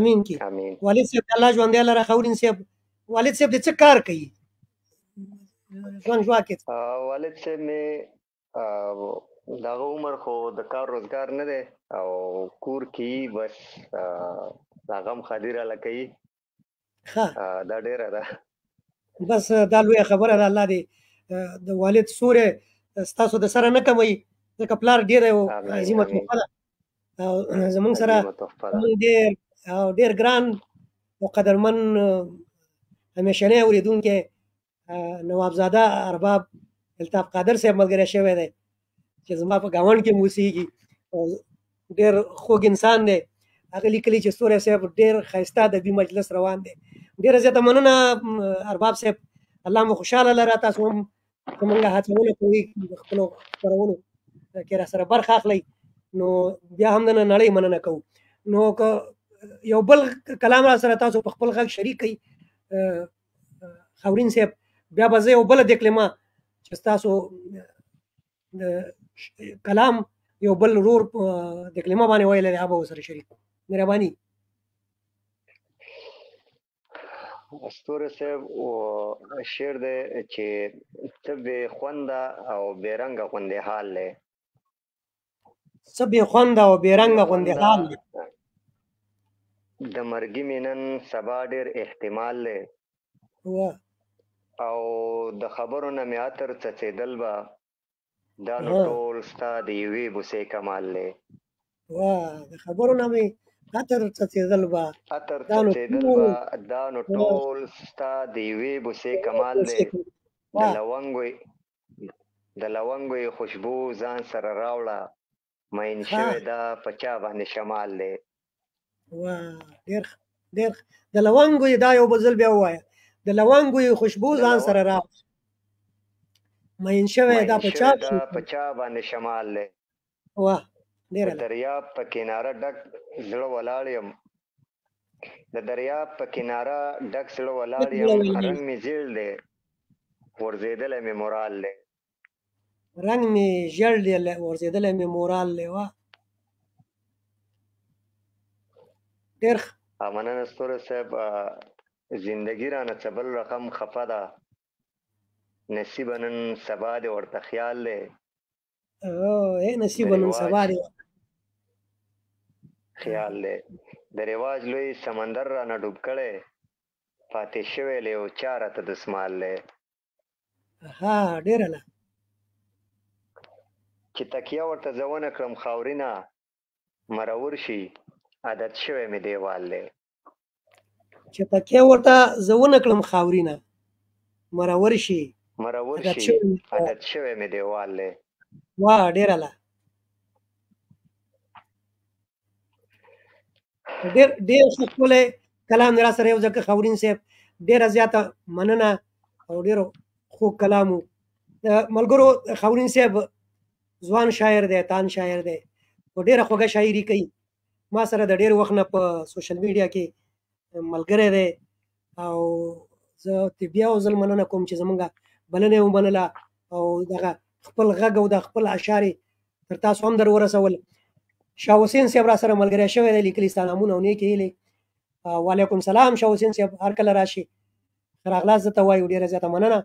امین کې والد صاحب د الله ژوندی لره خاورین صاحب والد صاحب د څه کار کوي ژوند ژوا کې والد صاحب مې دغه عمر خو د کار روزګار نه دی او کور کې بس هغه هم ښادي راله کوي دا ډېره ده بس دا لویه خبره ده الله دې د والد سوری ستاسو د سره نه کموي ځکه پلار ډېره یو عظیمه تحفه ده او زمونږ سره عظیمه تحفه ده. ډېر ګران او قدرمن همیشنی اورېدونکی نوابزاده ارباب الطاف قادر صاحب ملګری شوی دی چې زما په ګاونډ کې اوسېږي او ډېر خوږ انسان دی. هغه لیکلي چې ستوری صاحب ډېر ښایسته ادبي مجلس روان دی. ډېره زیاته مننه ارباب صاحب، الله مو خوشحاله لره. تاسو هم زموږ هڅونه کوئ د خپلو خپرونو کې را سره برخه اخلئ، نو بیا هم د نړۍ مننه کوو. نو که یو بل کلام را سره تاسو په خپل غږ شریک کړئ خاورین صاحب، بیا به زه یو بله دکلمه چې ستاسو د کلام یو بل ورور دکلمه باندې ویلی دی هغه به ورسره شریک کړو. مهرباني. ستوری صاحب شعر دی چې څه بې خونده او بې رنګه غوندې حال دی. څه بې خونده او بې رنګه غوندې حال دی. د مرګي مې نن سبا ډېر احتمال دی او د خبرو نه مې عطر څڅېدل به دا نو ټول ستا د یوې بوسې کمال دی. د خبرو نه مې عطر څڅېدل به دا نو ټول ستا د یوې بوسې کمال دی. د لونګو خوشبو ځان سره راوړه مین شوی دا په چا باندې شمال دی. ډېر د لونګو دا یو بل بیا ووایه. د لونګو خوشبو ځان سره راوړه مین شوی دا په چا باندې شمال دی. د دریاب په کناره ډک زړه ولاړ یم، د دریاب په کناره ډک زړه ولاړ یم، رنګ مې زیړ دی ورزېدلی مې مورال دی. رنګ مې ژړ دی ورزېدلی مې مورال دی. ډېر مننه ستوری صاحب. زندګي رانه څه بل رقم خفه ده، نصیبه نن سبا دې ورته خیال دی. نصیبه نن سبا دې خیال دی. د رواج لوی سمندر رانه ډوب کړی، پاتې شوی له یو چا راته دسمال دی. ډېره ده چې تکیه ورته زه ونه کړم خاورینه، مرور شي عادت شوی مې دیوال دی. چې تکیه ورته زه ونه کړم خاورینه، مرور شي عادت شوی مې دیوال دی. ډېره ده. ډېر ښکلی کلام را سره یو ځکه خاورین صاحب ډېره زیاته مننه او ډېر خوږ کلام و. ملګرو خاورین صاحب ځوان شاعر دی، تان شاعر دی او ډېره خوږه شاعري کوي. ما سره د ډېر وخت نه په سوشل میډیا کې ملګری دی او زه بیا یو ځل مننه کوم چې زمونږ بلنه یې ومنله او دغه خپل غږ او د خپل اشعار تر تاسو هم در ورسول. شاه حسین صاحب را سره ملګری شوی دی، لیکلي ستا نامونه او نیکې هیلې. وعلیکم سلام شاه حسین صاحب، هر کله راشي ښه راغلاست درته وایو. ډېره زیاته مننه.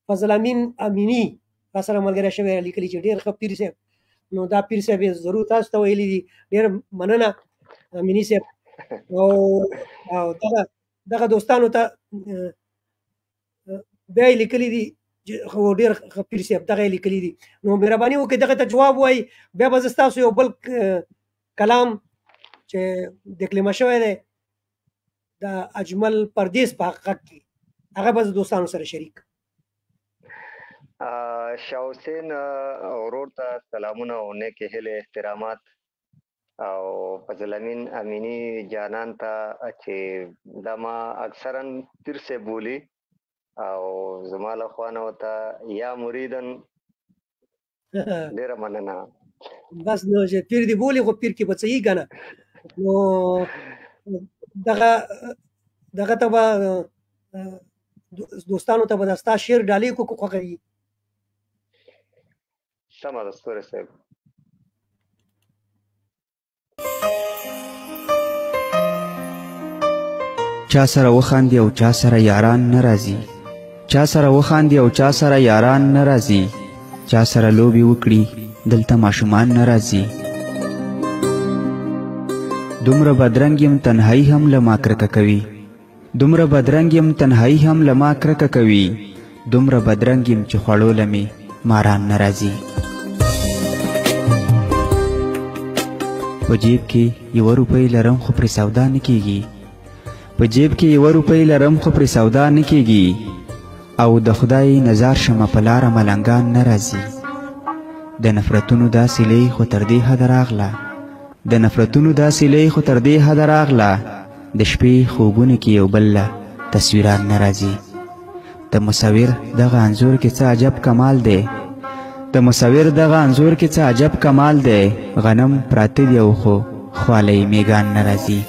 فضل امین امیني را سره ملګری شوی دی، لیکلي چې ډېر ښه پیر صاحب. نو دا پیر صاحب یې ضرور تاسو ته ویلي دي. ډېر مننه امیني صاحب. او دغه دوستانو ته بیا یې لیکلي دي ډېر ښه پیر صاحب دغه یې لیکلي دي. نو مهرباني وکړئ دغه ته جواب وایي. بیا به زه ستاسو یو بل کلام چې دکلمه شوی دی د اجمل پردیس په حقیقت کې هغه به زه دوستانو سره شریک. شاه حسین ورور ته سلامونه او نیکې هیلې احترامات، او فضل امین امینی جانان ته چې دا ما اکثرا پیر سے بولی او زما له خوا نه ورته یا مریدن ډېره مننه. بس نو چې پیر دی بولي خو پیر کې به څه یي که نه. نو دغه ته به دوستانو ته به د ستا شعر ډالۍ کو خوښوي. سمه ده ستوری صاحب. چا سره وخاندي او چا سره یاران ناراضي، چا سره وخاندي او چا سره یاران ناراضي، چا سره لوبي وکړي دلته ماشومان ناراضي. دومره بدرنګ یم تنهایی هم له ما کرکه کوي، دومره بدرنګ یم تنهایی هم له ما کرکه کوي، دومره بدرنګ یم چې خوړو له مې ماران ناراضي. په جیب کې 1 روپۍ لرم خو پرې سودا نه کیږي په جیب کې 1 روپۍ لرم خو پرې سودا نه کیږي او د خدای نظر شمه په لاره ملنګان نه راځي د نفرتونو دا سیلۍ خو تر دې حده راغله د نفرتونو دا سیلۍ خو تر دې حده راغله د شپې خوبونه کې یو بل تصویران نه راځي د مصور دغه انځور کې څه عجب کمال دی د مصور دغه انځور کې څه عجب کمال دی غنم پراته دی او خو خوالی میګان نه راځي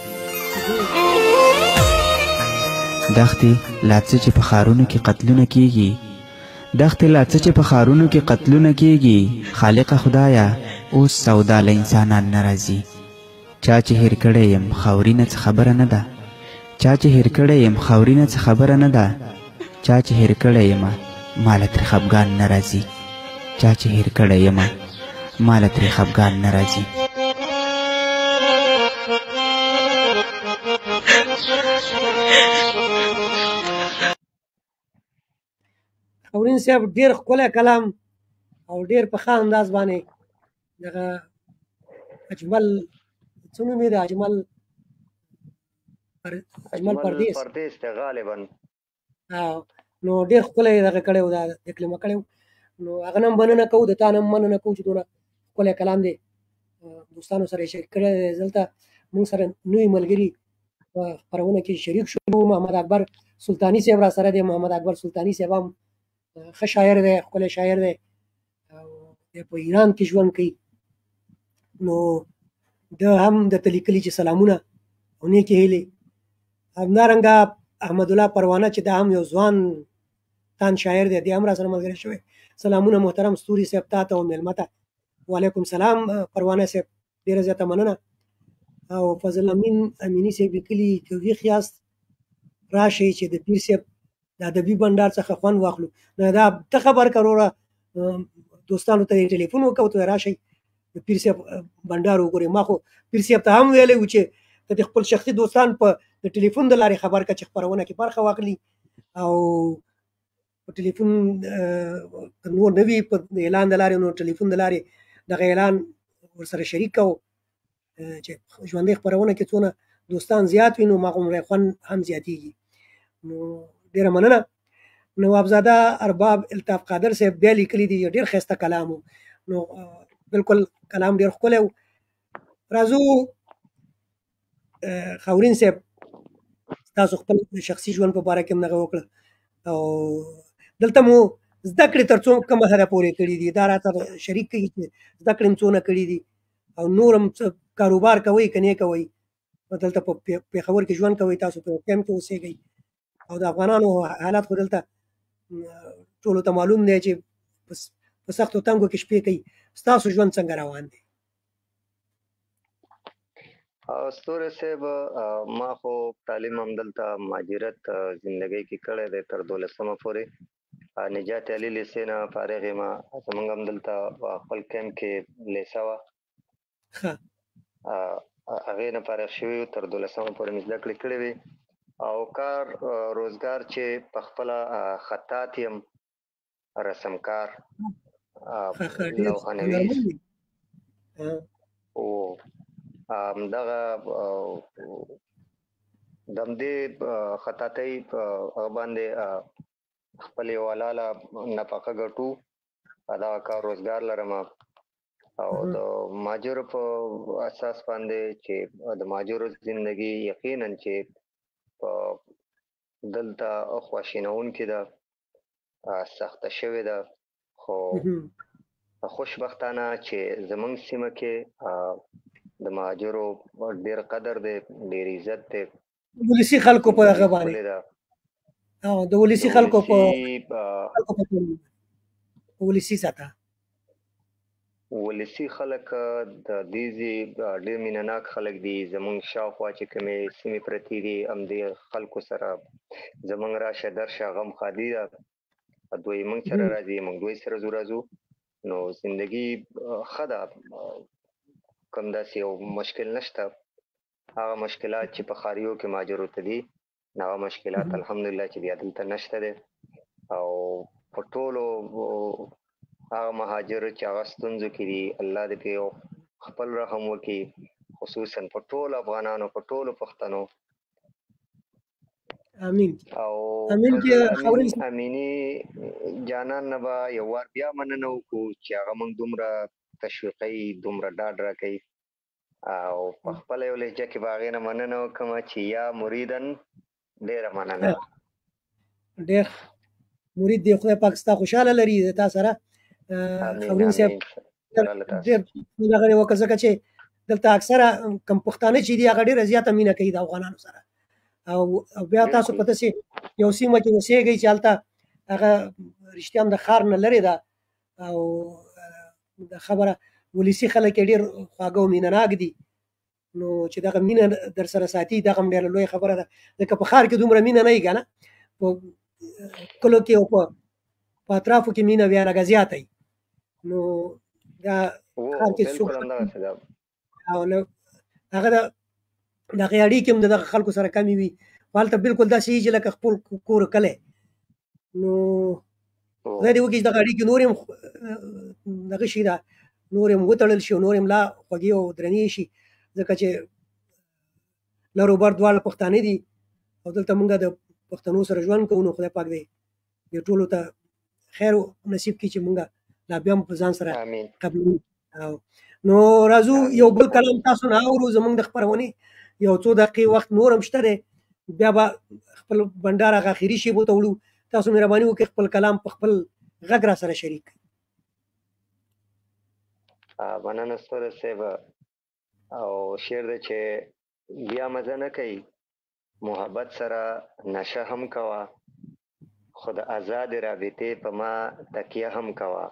دښتې لا څه چې په ښارونو کې قتلونه کیږي دښتې لا څه چې په ښارونو کې قتلونه کیږي خالقه خدایه اوس سودا له انسانان نه راځي چا چې هېر کړی یم خاورینه څه خبره نه ده چا چې هېر کړی یم خاورینه څه خبره نه ده چا چې هېر کړی یمه ماله ترې خفګان نه راځي چا چې هېر کړی یمه ماله ترې خفګان نه راځي خاورین صاحب ډېر ښکلی کلام او ډېر په ښه انداز باندې دغه اجمل څه نوم یې د اجمل پردیس دی غالبا نو ډېر ښکلی دغه کړی و دا تکلیمه کړی و نو هغه نه هم مننه کوو د تا نه هم مننه کوو چې دونه ښکلی کلام دی دوستانو سره یې شریک کړی دی دلته موږ سره نوي ملګري په خپرونه کې شریک شو محمد اکبر سلطاني صاحب را سره دی محمد اکبر سلطاني صاحب هم ښه شاعر دی ښکلی شاعر دی او په ایران کې ژوند کوي نو د هم درته لیکلي چې سلامونه او نیکې هیلې همدارنګه احمد الله پروانه چې دا هم یو ځوان تان شاعر دی دی هم را سره ملګری شوی سلامونه محترم ستوري صاحب تا ته او مېلمه ته وعلیکم سلام پروانه صاحب ډېره زیاته مننه او فضل امین امیني صاحب لیکلي که ویښ یاست راشئ چې د پیر صاحب د ادبي بنډار څخه خوند واخلو نو دا ته خبر کروره دوستانو ته یې ټلیفون وکړو ته راشئ د پیر صاحب بنډار وګورئ ما خو پیر صاحب ته هم ویلی و چې ته د خپل شخصي دوستان په د ټلیفون د لارې خبر کړه چې خپرونه کې برخه واخلي او په ټلیفون نور نه وي په اعلان د لارې نو ټلیفون د لارې دغه اعلان ورسره شریک کوو چې ژوندۍ خپرونه کې څونه دوستان زیات وي نو مغومره خوند هم زیاتېږي نو ډېره مننه نوابزاده ارباب الطاف قادر صاحب بیا لیکلي دي ډېر ښایسته کلام و نو بالکل کلام ډېر ښکلی و راځو خاورین صاحب تاسو خپل شخصي ژوند په باره کې هم دغه وکړه او دلته مو زده کړې تر څو کومه حده پورې کړي دي دا راته شریک کوي چې زده کړې هم څونه کړي دي او نور هم کاروبار کوئ که نه کوئ دلته په پېښور کې ژوند کوئ تاسو په کیمپ کې اوسېږئ او د افغانانو حالات خو دلته ټولو ته معلوم دی چې په سختو تنګو کې شپې کوي ستاسو ژوند څنګه روان دی ستوري صاحب ما خو تعلیم هم دلته مهاجرت زندګۍ کې کړی دی تر 12مه پورې نجات علي لیسې نه فارغ یم زموږ هم دلته خپل کیمپ کې لیسه وه هغې نه فارغ شوي تر 12مه پورې مې زده کړې کړې وې او کار روزګار چې په خپله خطاط یم رسمکار لوحه‌نویس او همدغه د همدې خطاطۍ هغه باندې خپل یو حلاله نفقه ګټو دغه کار روزګار لرم او د مهاجرو په اساس باندې چې د مهاجرو زندګي یقینا چې دلته خواشینونکې ده سخته شوې ده خو خوشبختانه چې زمونږ سیمه کې د مهاجرو ډېر قدر دی ډېر عزت دی ولسي خلکو په هغه باندې د ولسي خلکو په ولسي ساته ولسي خلک د دې ډېر مینهناک خلک دي زمونږ شاوخوا چې کومې سیمې پرتې دي همدې خلکو سره زمونږ راشه درشه غم ښادي ده دوی موږ سره راځي موږ دوی سره راځو نو زندګي ښه ده کوم داسې یو مشکل نشته هغه مشکلات چې په ښاریو کې مهاجرو ته دي هغه مشکلات الحمدلله چې بیا دلته نشته دی او په ټولو هغه مهاجر چې هغه ستونزو کې دي الله دې په خپل رحم وکړي خصوصا په ټولو افغانانو په ټولو پښتنو. امین. او امین کې خبرې امینی جانان نه به یو وار بیا مننه وکړو چې هغه موږ دومره تشویقوي، دومره ډاډ راکوي، او په خپله یو لهجه کې به هغې نه مننه وکړم چې یا مریدن ډېره مننه. ډېر مرید دی، خدای پاک ستا خوشحاله لري تا سره. خورین صاحب ډېر دغه وکړه ځکه چې دلته اکثره کم پښتانه چې دي هغه ډېره زیاته مینه کوي د افغانانو سره، او بیا تاسو په داسې یو سیمه کې اوسېږئ چې هلته هغه رښتیا هم د ښار نه لرې ده، او د خبره ولسي خلک یې ډېر خواږه او مینه ناک دي، نو چې دغه مینه در سره ساتي دغه هم ډېره لویه خبره ده، ځکه په ښار کې دومره مینه نه وي که نه، په کلو کې او په اطرافو کې مینه بیا لږه زیاته وي، نو دا ښار کې څوک او هغه دغه اړیکې هم د دغه خلکو سره کمې وي، خو هلته بلکل داسې وي چې لکه خپل کور کلی، نو خدای دې وکړي چې دغه اړیکې نور هم دغه شي ده، نور هم وتړل شي او نور هم لا خوږې او درنې شي، ځکه چې لر او بر دواړه پښتانه دي او دلته موږ د پښتنو سره ژوند کوو، نو خدای پاک دې ټولو ته خیر نصیب کړي چې موږ لا بیا هم په ځان سره قبلوو. نو راځو یو بل کلام تاسو نه اورو، زموږ د خپرونې یو څو دقیقې وخت نور هم شته دی، بیا به خپل بنډار هغه اخري شیبو ته وړو، تاسو مهرباني وکړئ خپل کلام په خپل غږ را سره شریک کړئ. مننه ستوری صاحب، او شعر دی چې بیا مزه نه کوي، محبت سره نشه هم کوه، خو د آزاد رابطې په ما تکیه هم کوه،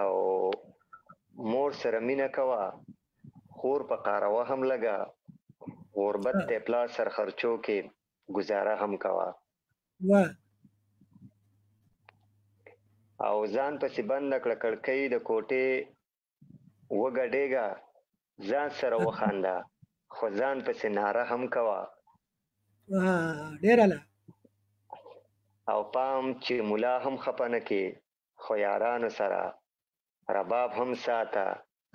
او مور سره مینه کوه، خور په قاروه هم لګه، غربت د پلار سر خرچو کې گزاره هم کوه، او ځان پسې بنده کړه کړکۍ د کوټې وګډېږه، ځان سره وخانده خو ځان پسې ناره هم کوه، او پام چې ملا هم خفه نه کې، خو یارانو سره رباب هم ساته،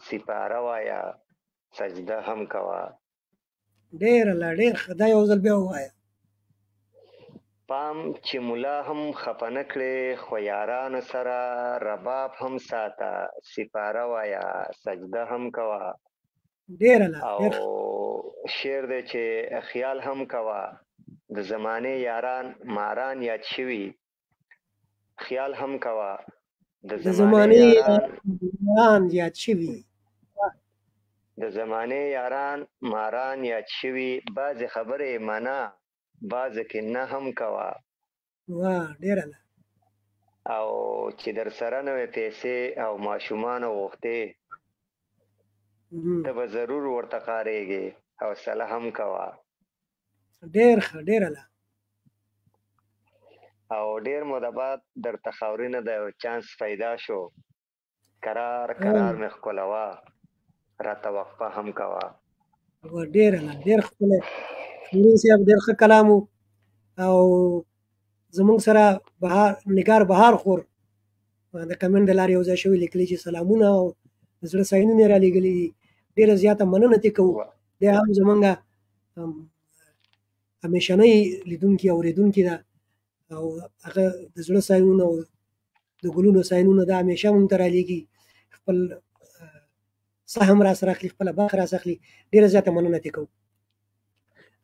سپاره وایه سجده هم کوه. ډېر الله ډېر ښه، دا یو ځل بیا ووایه. پام چې ملا هم خفه نه کړې، خو یارانو سره رباب هم ساته، سپاره وایه سجده هم کوه. ډېر الله او شعر دی چې خیال هم کوه، د زمانې یاران ماران یاد شوي، خیال هم کوه د زمانې یاران یاد شوي، د زمانې یاران ماران یاد شوي، بعضې خبرې منه بعضې کې نه هم کوه. ډېر الله. او چې در سره نه وې پیسې او ماشومان غوښتې، ته به ضرور ورته قارېږې، حوصله هم کوه. ډېر ښه، ډېر الله. او ډېر موده بعد درته خاورینه د یو چانس پیدا شو، کرار کرار مې ښکلوه، راته وقفه هم کوه. ډېر الله ډېر ښکلی، خورین صاحب ډېر ښه کلام و، او زموږ سره نګار بهار خور د کمنټ د لارې یو ځای شوي لیکلي چې سلامونه او د زړه ساینونه یې رالېږلي دي، ډېره زیاته مننه ترې کوو. دی هم زموږ همیشنۍ لیدونکي اورېدونکي ده، او هغه د زړه ساینونه او د ګلونو ساینونه دا همیشه موږ ته رالېږي، خپل سهم را سره اخلي، خپله برخه را سره اخلي، ډېره زیاته مننه ترې کوو.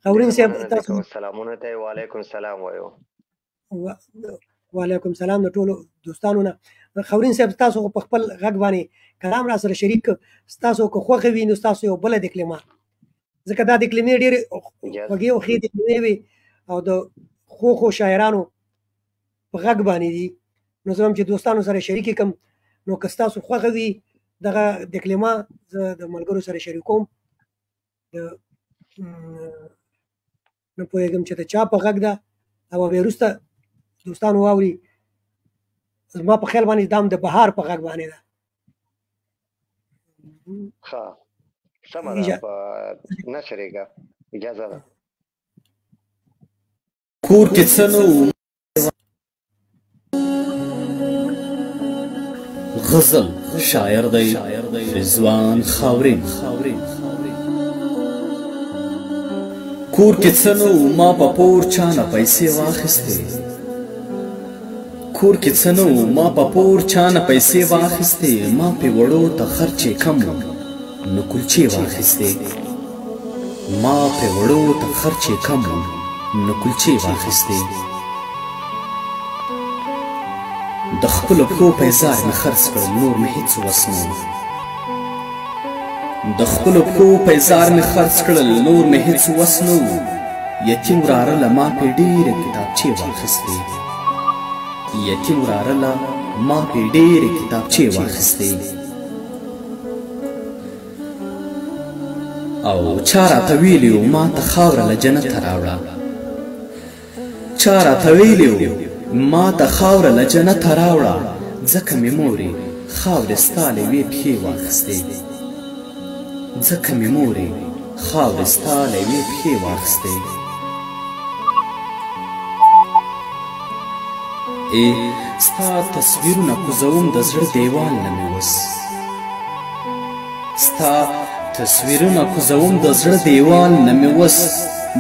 خورین صاحب تاسو سلامونه ته وعلیکم سلام وایو. وعلیکم سلام د ټولو دوستانو نه. خورین صاحب تاسو په خپل غږ باندې کلام را سره شریک کړ، ستاسو که خوښه وي نو ستاسو یو بله دکلمه، ځکه دا دکلمې ډېرې خوږې او ښې دکلمې وي او د ښو ښو شاعرانو په غږ باندې دي، نو زه هم چې دوستانو سره شریکې کړم، نو که ستاسو خوښه وي دغه دکلمه زه د ملګرو سره شریکوم. نه پوهېږم چې د چا په غږ ده، او بیا وروسته دوستانو واوري، زما په خیال باندې دا هم د بهار په غږ باندې ده. ښه سمه ده، نه شریکه اجازه ده. کور کې څه نه و، غزل شاعر دی رضوان خاورین. کور کې څه نو ما په پور چا نه پیسې واخیستې کور کې څه نو ما په پور چا نه پیسې واخیستې ما پې وړو ته خرچې کم نو کلچې واخیستې ما پې وړو ته خرچې کم نو کلچې واخیستې د خپلو پښو پیزار مې خرڅ کړل نور مې هېڅ وس نه و د خپلو پښو پیزار مې خرڅ کړل نور مې هېڅ وس نه و یتیم وراره له ما پې ډېرې کتابچې واخیستې یتیم وراره له ما پې ډېرې کتابچې واخیستې او چا راته ویلي و ما ته خاوره له جنته راوړه چا راته ویلي و ما ته خاوره له جنته راوړه ځکه مې مورې خاورې ستا له یوې پښې واخیستې ځکه مې مورې خاورې ستا له یوې پښې واخیستې ستا تصویرونه کوزوم د زړه دیوال نه مې وس ستا تصویرونه کوزوم د زړه دیوال نه مې وس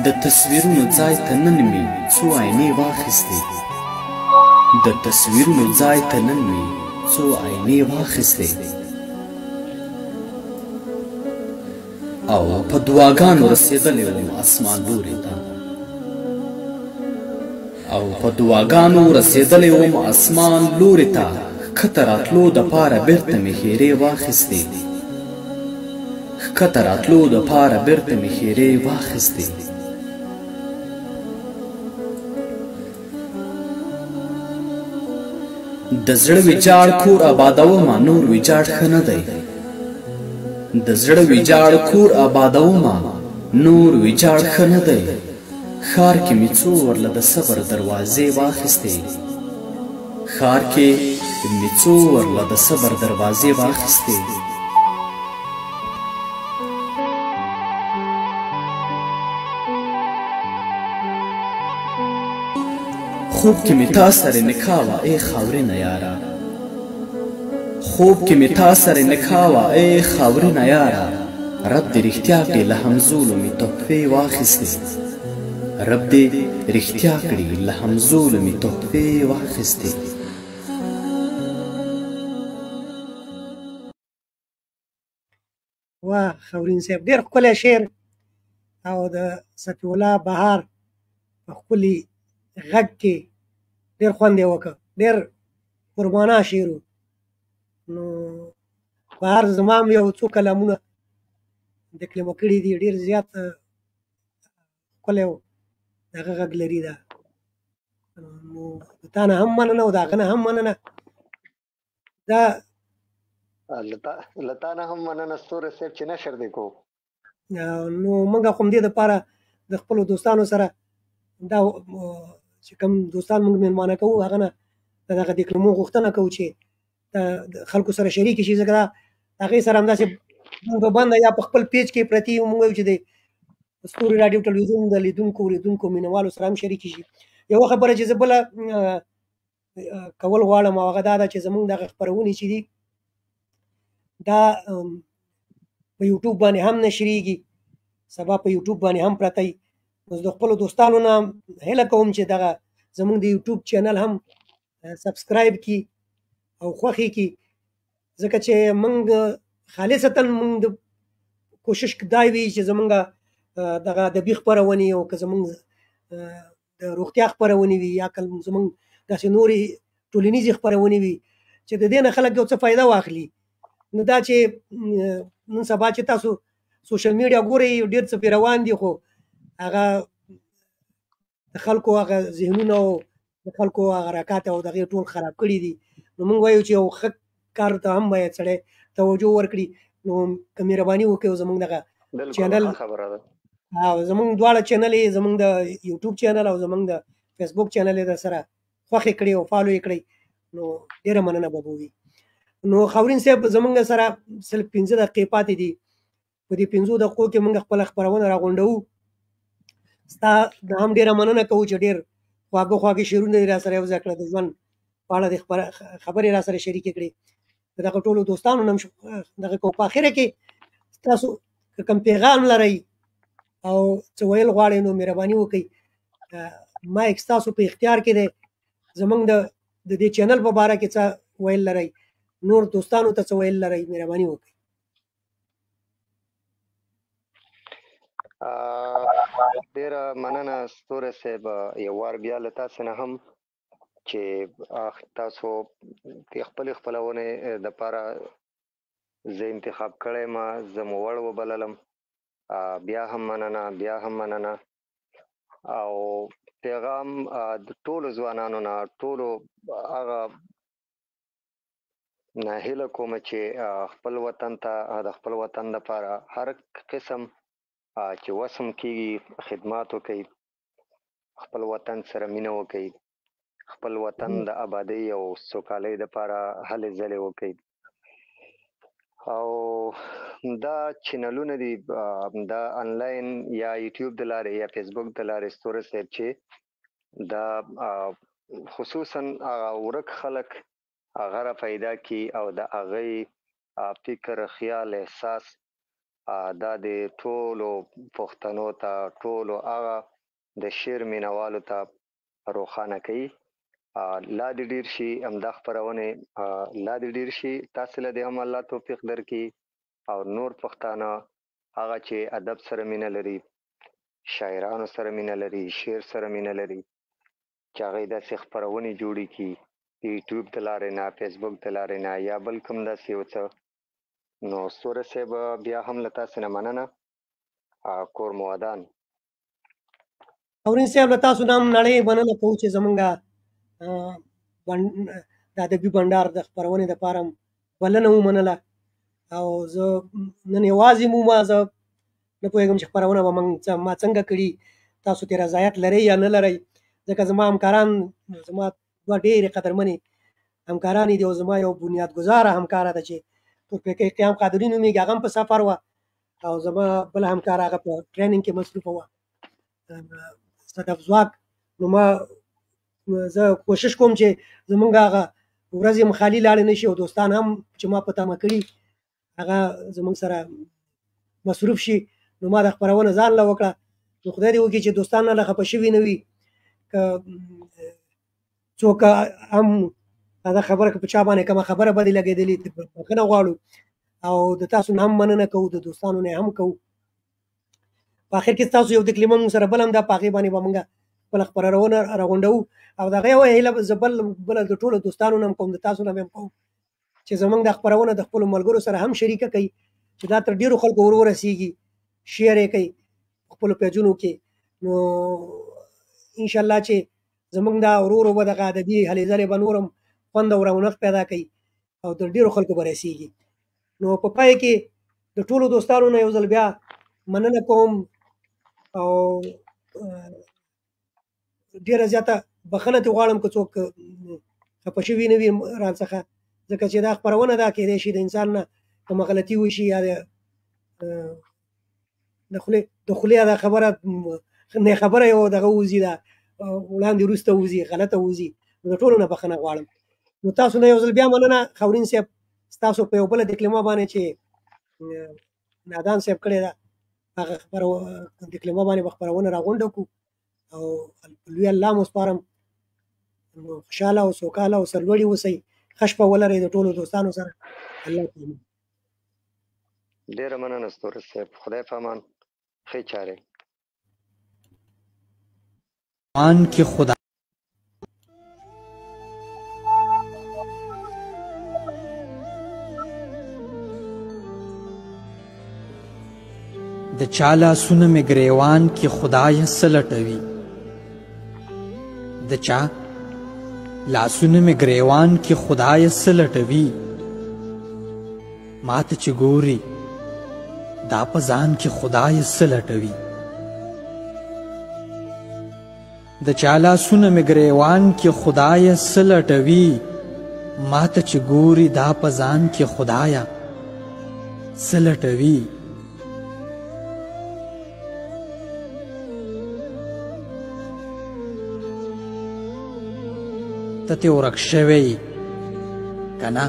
د تصویرونو ځای ته نن مې څو عینې واخیستې د تصویرونو ځای ته نن مې څو عینې واخیستې او په دعاګانو رسېدلی وم اسمان لورې ته او په دعاګانو رسېدلی وم اسمان لورې ته ښکته راتلو دپاره بېرته مې ښېرې واخیستې ښکته راتلو دپاره بېرته مې ښېرې واخیستې د زړه ویجاړ کور آبادومه نور ویجاړ ښه نه دی د زړه ویجاړ کور آبادومه نور ویجاړ ښه نه دی ښار کې مې څو ورله د صبر دروازې واخیستې ښار کې مې څو ورله د صبر دروازې واخیستې خوب کې مې تا سره نکاح وه ای خاورینه یاره خوب کې مې تا سره نکاح وه ای خاورینه یاره رب دې رښتیا کړي له همزولو مې تحفې واخیستې رب دې رښتیا کړي له همزولو مې تحفې واخیستې واه خاورین صاحب ډېر ښکلی شعر او د صفي الله بهار په ښکلي غږ کې ډېر خوند یې وکړ ډېر قربانه شعر و نو بهار زما هم یو څو کلامونه دکلمه کړي دي ډېر زیات ښکلی و د هغه غږ لري دا نو د تا نه هم مننه او د هغه نه هم مننه دا له تا نه هم مننه ستوری صاحب چې نشر دې کوو نو موږ خو همدې دپاره د خپلو دوستانو سره دا چې کوم دوستان موږ مېلمانه کوو هغه نه د دغه د کلمو غوښتنه کوو چې د خلکو سره شریکې شي ځکه دا هغې سره همداسې په بنده یا په خپل پیج کې پرتې موږ وایو چې د ستوري راډیو ټلویزیون د لیدونکو اورېدونکو مینهوالو سره هم شریکې شي یوه خبره چې زه بله کول غواړم او هغه دا ده چې زموږ دغه خپرونې چې دي دا په یوټیوب باندې هم نشریږي سبا په یوټیوب باندې هم پرته وي نو د خپلو دوستانو نه هیله کوم چې دغه زموږ د یوټیوب چینل هم سبسکرایب کړي او خوښې کړي ځکه چې موږ خالصتا موږ د کوشش دا وي چې زموږ دغه ادبي خپرونې او که زموږ د روغتیا خپرونې وي یا که زموږ داسې نورې ټولنیزې خپرونې وي چې د دې نه خلک یو څه فایده واخلي نو دا چې نن سبا چې تاسو سوشل میډیا ګورئ ډېر څه پرې روان دي خو هغه د خلکو هغه ذهنونه او د خلکو هغه حرکات او دغې ټول خراب کړي دي نو موږ وایو چې یو ښه کار ته هم باید سړی توجه ورکړي نو که مهرباني وکړي او زموږ دغه چینل او زموږ دواړه چینل یې زموږ د یوټیوب چینل او زموږ د فیسبوک چینل یې درسره خوښې کړي او فالو یې کړئ نو ډېره مننه به وي نو خاورین صاحب زموږ سره صرف 15 دقیقې پاتې دي په دې 15 دقیقو کې موږ خپله خپرونه راغونډوو ستا هم ډېره مننه کوو چې ډېر خواږه خواږه شعرونه یې راسره یو ځای کړه د ژوند په اړه د خبرې راسره شریکې کړې د دغه ټولو دوستانو نه هم دغه کوو په اخره کې ستاسو که کوم پیغام لرئ او څه ویل غواړئ نو مهرباني وکړئ. مایک ستاسو په اختیار کې دی. زموږ د دې چینل په باره کې څه ویل لرئ، نور دوستانو ته څه ویل لرئ، مهرباني وکړئ. ډېره مننه ستوری صاحب، یو وار بیا له تاسو نه هم چې تاسو خپلې خپلونې دپاره زه انتخاب کړی ما، زه مو وړ وبللم. بیا هم مننه. او پیغام د ټولو ځوانانو نه، ټولو هغه هیله کوم چې خپل وطن ته، د خپل وطن دپاره هر قسم چې وسم کېږي خدمات وکړئ، خپل وطن سره مینه وکړئ، خپل وطن د آبادۍ او سوکالۍ دپاره هلې ځلې وکړئ. او دا چینلونه دي دا آنلاین یا یوټیوب د لارې یا فیسبوک د لارې ستوری صاحب چې دا خصوصا ورک خلک هغه را پیدا کړي او د هغوی فکر، خیال، احساس دا د ټولو پښتنو ته، ټولو هغه د شعر مینوالو ته روښانه کوي. لا دې ډېر شي همدا خپرونې، لا دې ډېر شي. تاسو له دې هم الله توفیق درکړي او نور پښتانه هغه چې ادب سره مینه لري، شاعرانو سره مینه لري، شعر سره مینه لري، چې هغوی داسې خپرونې جوړې کړي یوټیوب د لارې نه، فیسبوک د لارې نه، یا بل کوم داسې یو څه. نو ستوری صاحب بیا هم له تاسو نه مننه. کور مو ودان. اورین صاحب له تاسو نه هم نړۍ مننه کوو چې زمونږ د ادبي بنډار د خپرونې دپاره بلنه ومنله. او زه نن یوازې ما زه نه پوهېږم چې خپرونه به ما څنګه کړي، تاسو ترې رضایت لرئ یا نه لرئ، ځکه زما همکاران، زما دوه ډېرې قدرمنې همکارانې دي او زما یو بنیادګذاره همکاره ده چې تورپیکۍ قیام قادري نومېږي، هغه هم په سفر وه او زما بله همکاره هغه په ټریننګ کې مصروفه وه، صدف ځواک. نو ما زه کوشش کوم چې زمونږ هغه ورځې هم خالي لاړې نه شي او دوستان هم چې ما په تمه کړي هغه زمونږ سره مصروف شي. نو ما دا خپرونه ځان له وکړه. نو خدای دې وکړي چې دوستان نه خفه شوي نه وي، که څوک هم دا خبره که په چا باندې کومه خبره بدې لګېدلې بخښنه غواړو او د تاسو نه هم مننه کوو، د دوستانو نه هم کوو. په آخر کې ستاسو یو تکلیمه مونږ سره بل هم ده، په هغې باندې به مونږ خپله خپرونه راغونډوو. او د هغه یوه هیله زه بله د ټولو دوستانو نه هم کوم، د تاسو نه هم کوم چې زمونږ دا خپرونه د خپلو ملګرو سره هم شریکه کوي، چې دا تر ډېرو خلکو ورسېږي، شیر یې کوي په خپلو پیجونو کې. نو انشاءالله چې زمونږ دا ورو ورو به دغه ادبي هلې ځلې به نور هم خوند او رونق پیدا کوي او تر ډېرو خلکو به رسېږي. نو په پای کې د ټولو دوستانو نه یو ځل بیا مننه کوم او ډېره زیاته بخښنه ترې غواړم که څوک خفه شوي نه وي راڅخه، ځکه چې دا خپرونه ده، کیدای شي د انسان نه کومه غلطي وشي یا د خولې دا خبره نه خبره یو دغه وځي، دا وړاندې وروسته وځي، غلطه وځي. نو د ټولو نه بخښنه غواړم. نو تاسو نه یو ځل بیا مننه. خاورین صاحب ستاسو په یو بله تکلیمه باندې چې نادان صاحب کړې ده، هغه تکلیمه باندې به خپرونه راغونډه کړو او لوی الله مو سپارم. خوشحاله او سوکاله او سرلوړي اوسئ، ښه شپه ولرئ د ټولو دوستانو سره. الله پامان. ډېره مننه ستوری صاحب، خدای پامان، ښې چارې. کې خدا د چا لاسونه مې ګریوان کې خدایه څه لټوي، د چا لاسونه مې ګریوان کې خدایه څه لټوي، ما ته چې ګوري دا په ځان کې خدایه څه لټوي. د چا لاسونه مې ګریوان کې خدایه څه لټوي، ما ته چې ګوري دا په ځان کې خدایه څه لټوي. ته تې ورک شوی که نه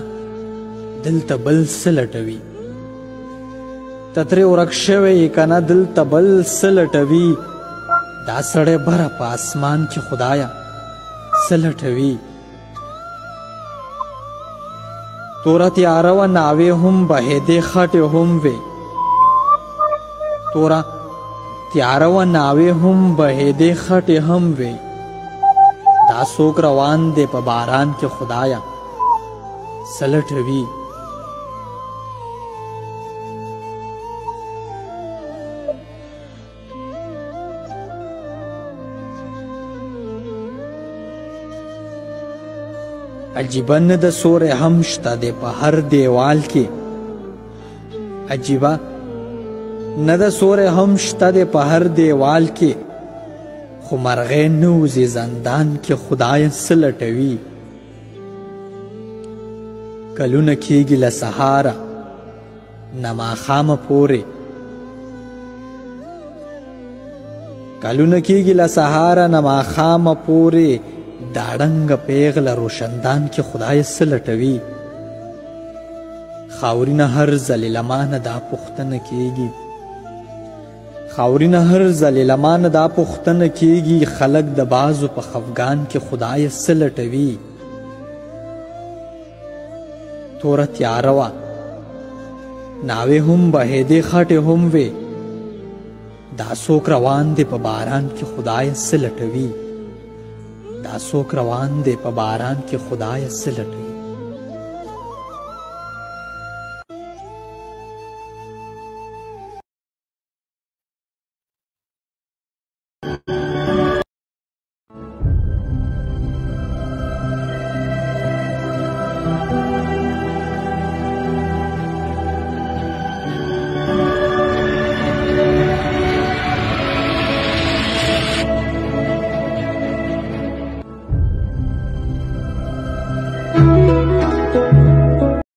دلته بل څه لټوي. تترې ورک شوی کنه دلته بل څه لټوي دا سړی بره په اسمان کې خدایه څه لټوي توره تیاره وه ناوې هم بهېدې خټې هم وې توره تیاره وه ناوې هم بهېدې خټې هم وې دا څوک روان دی په باران کې خدایه څه لټوي عجیبه نه د سوری هم شته دی په هر دیوال کې عجیبه نه د سوری هم شته دی په هر دیوال کې خو مرغۍ نه وځي زندان کې خدایه څه لټوي کلونه کیږي له سهاره نه ماښامه پورې کلونه کیږي له سهاره نه ماښامه پورې دا ړنګه پیغله روشندان کې خدای څه لټوي خاورینه هر ځلې له مانه دا پوښتنه کیږي خاورینه هر ځلې له مانه دا پوښتنه کیږي خلک د بازو په خفګان کې خدای څه لټوي توره تیاره وه ناوې هم بهېدې خټې هم وې دا څوک روان دی په باران کې خدای څه لټوي دا څوک روان دی په باران کې خدای څه لټوي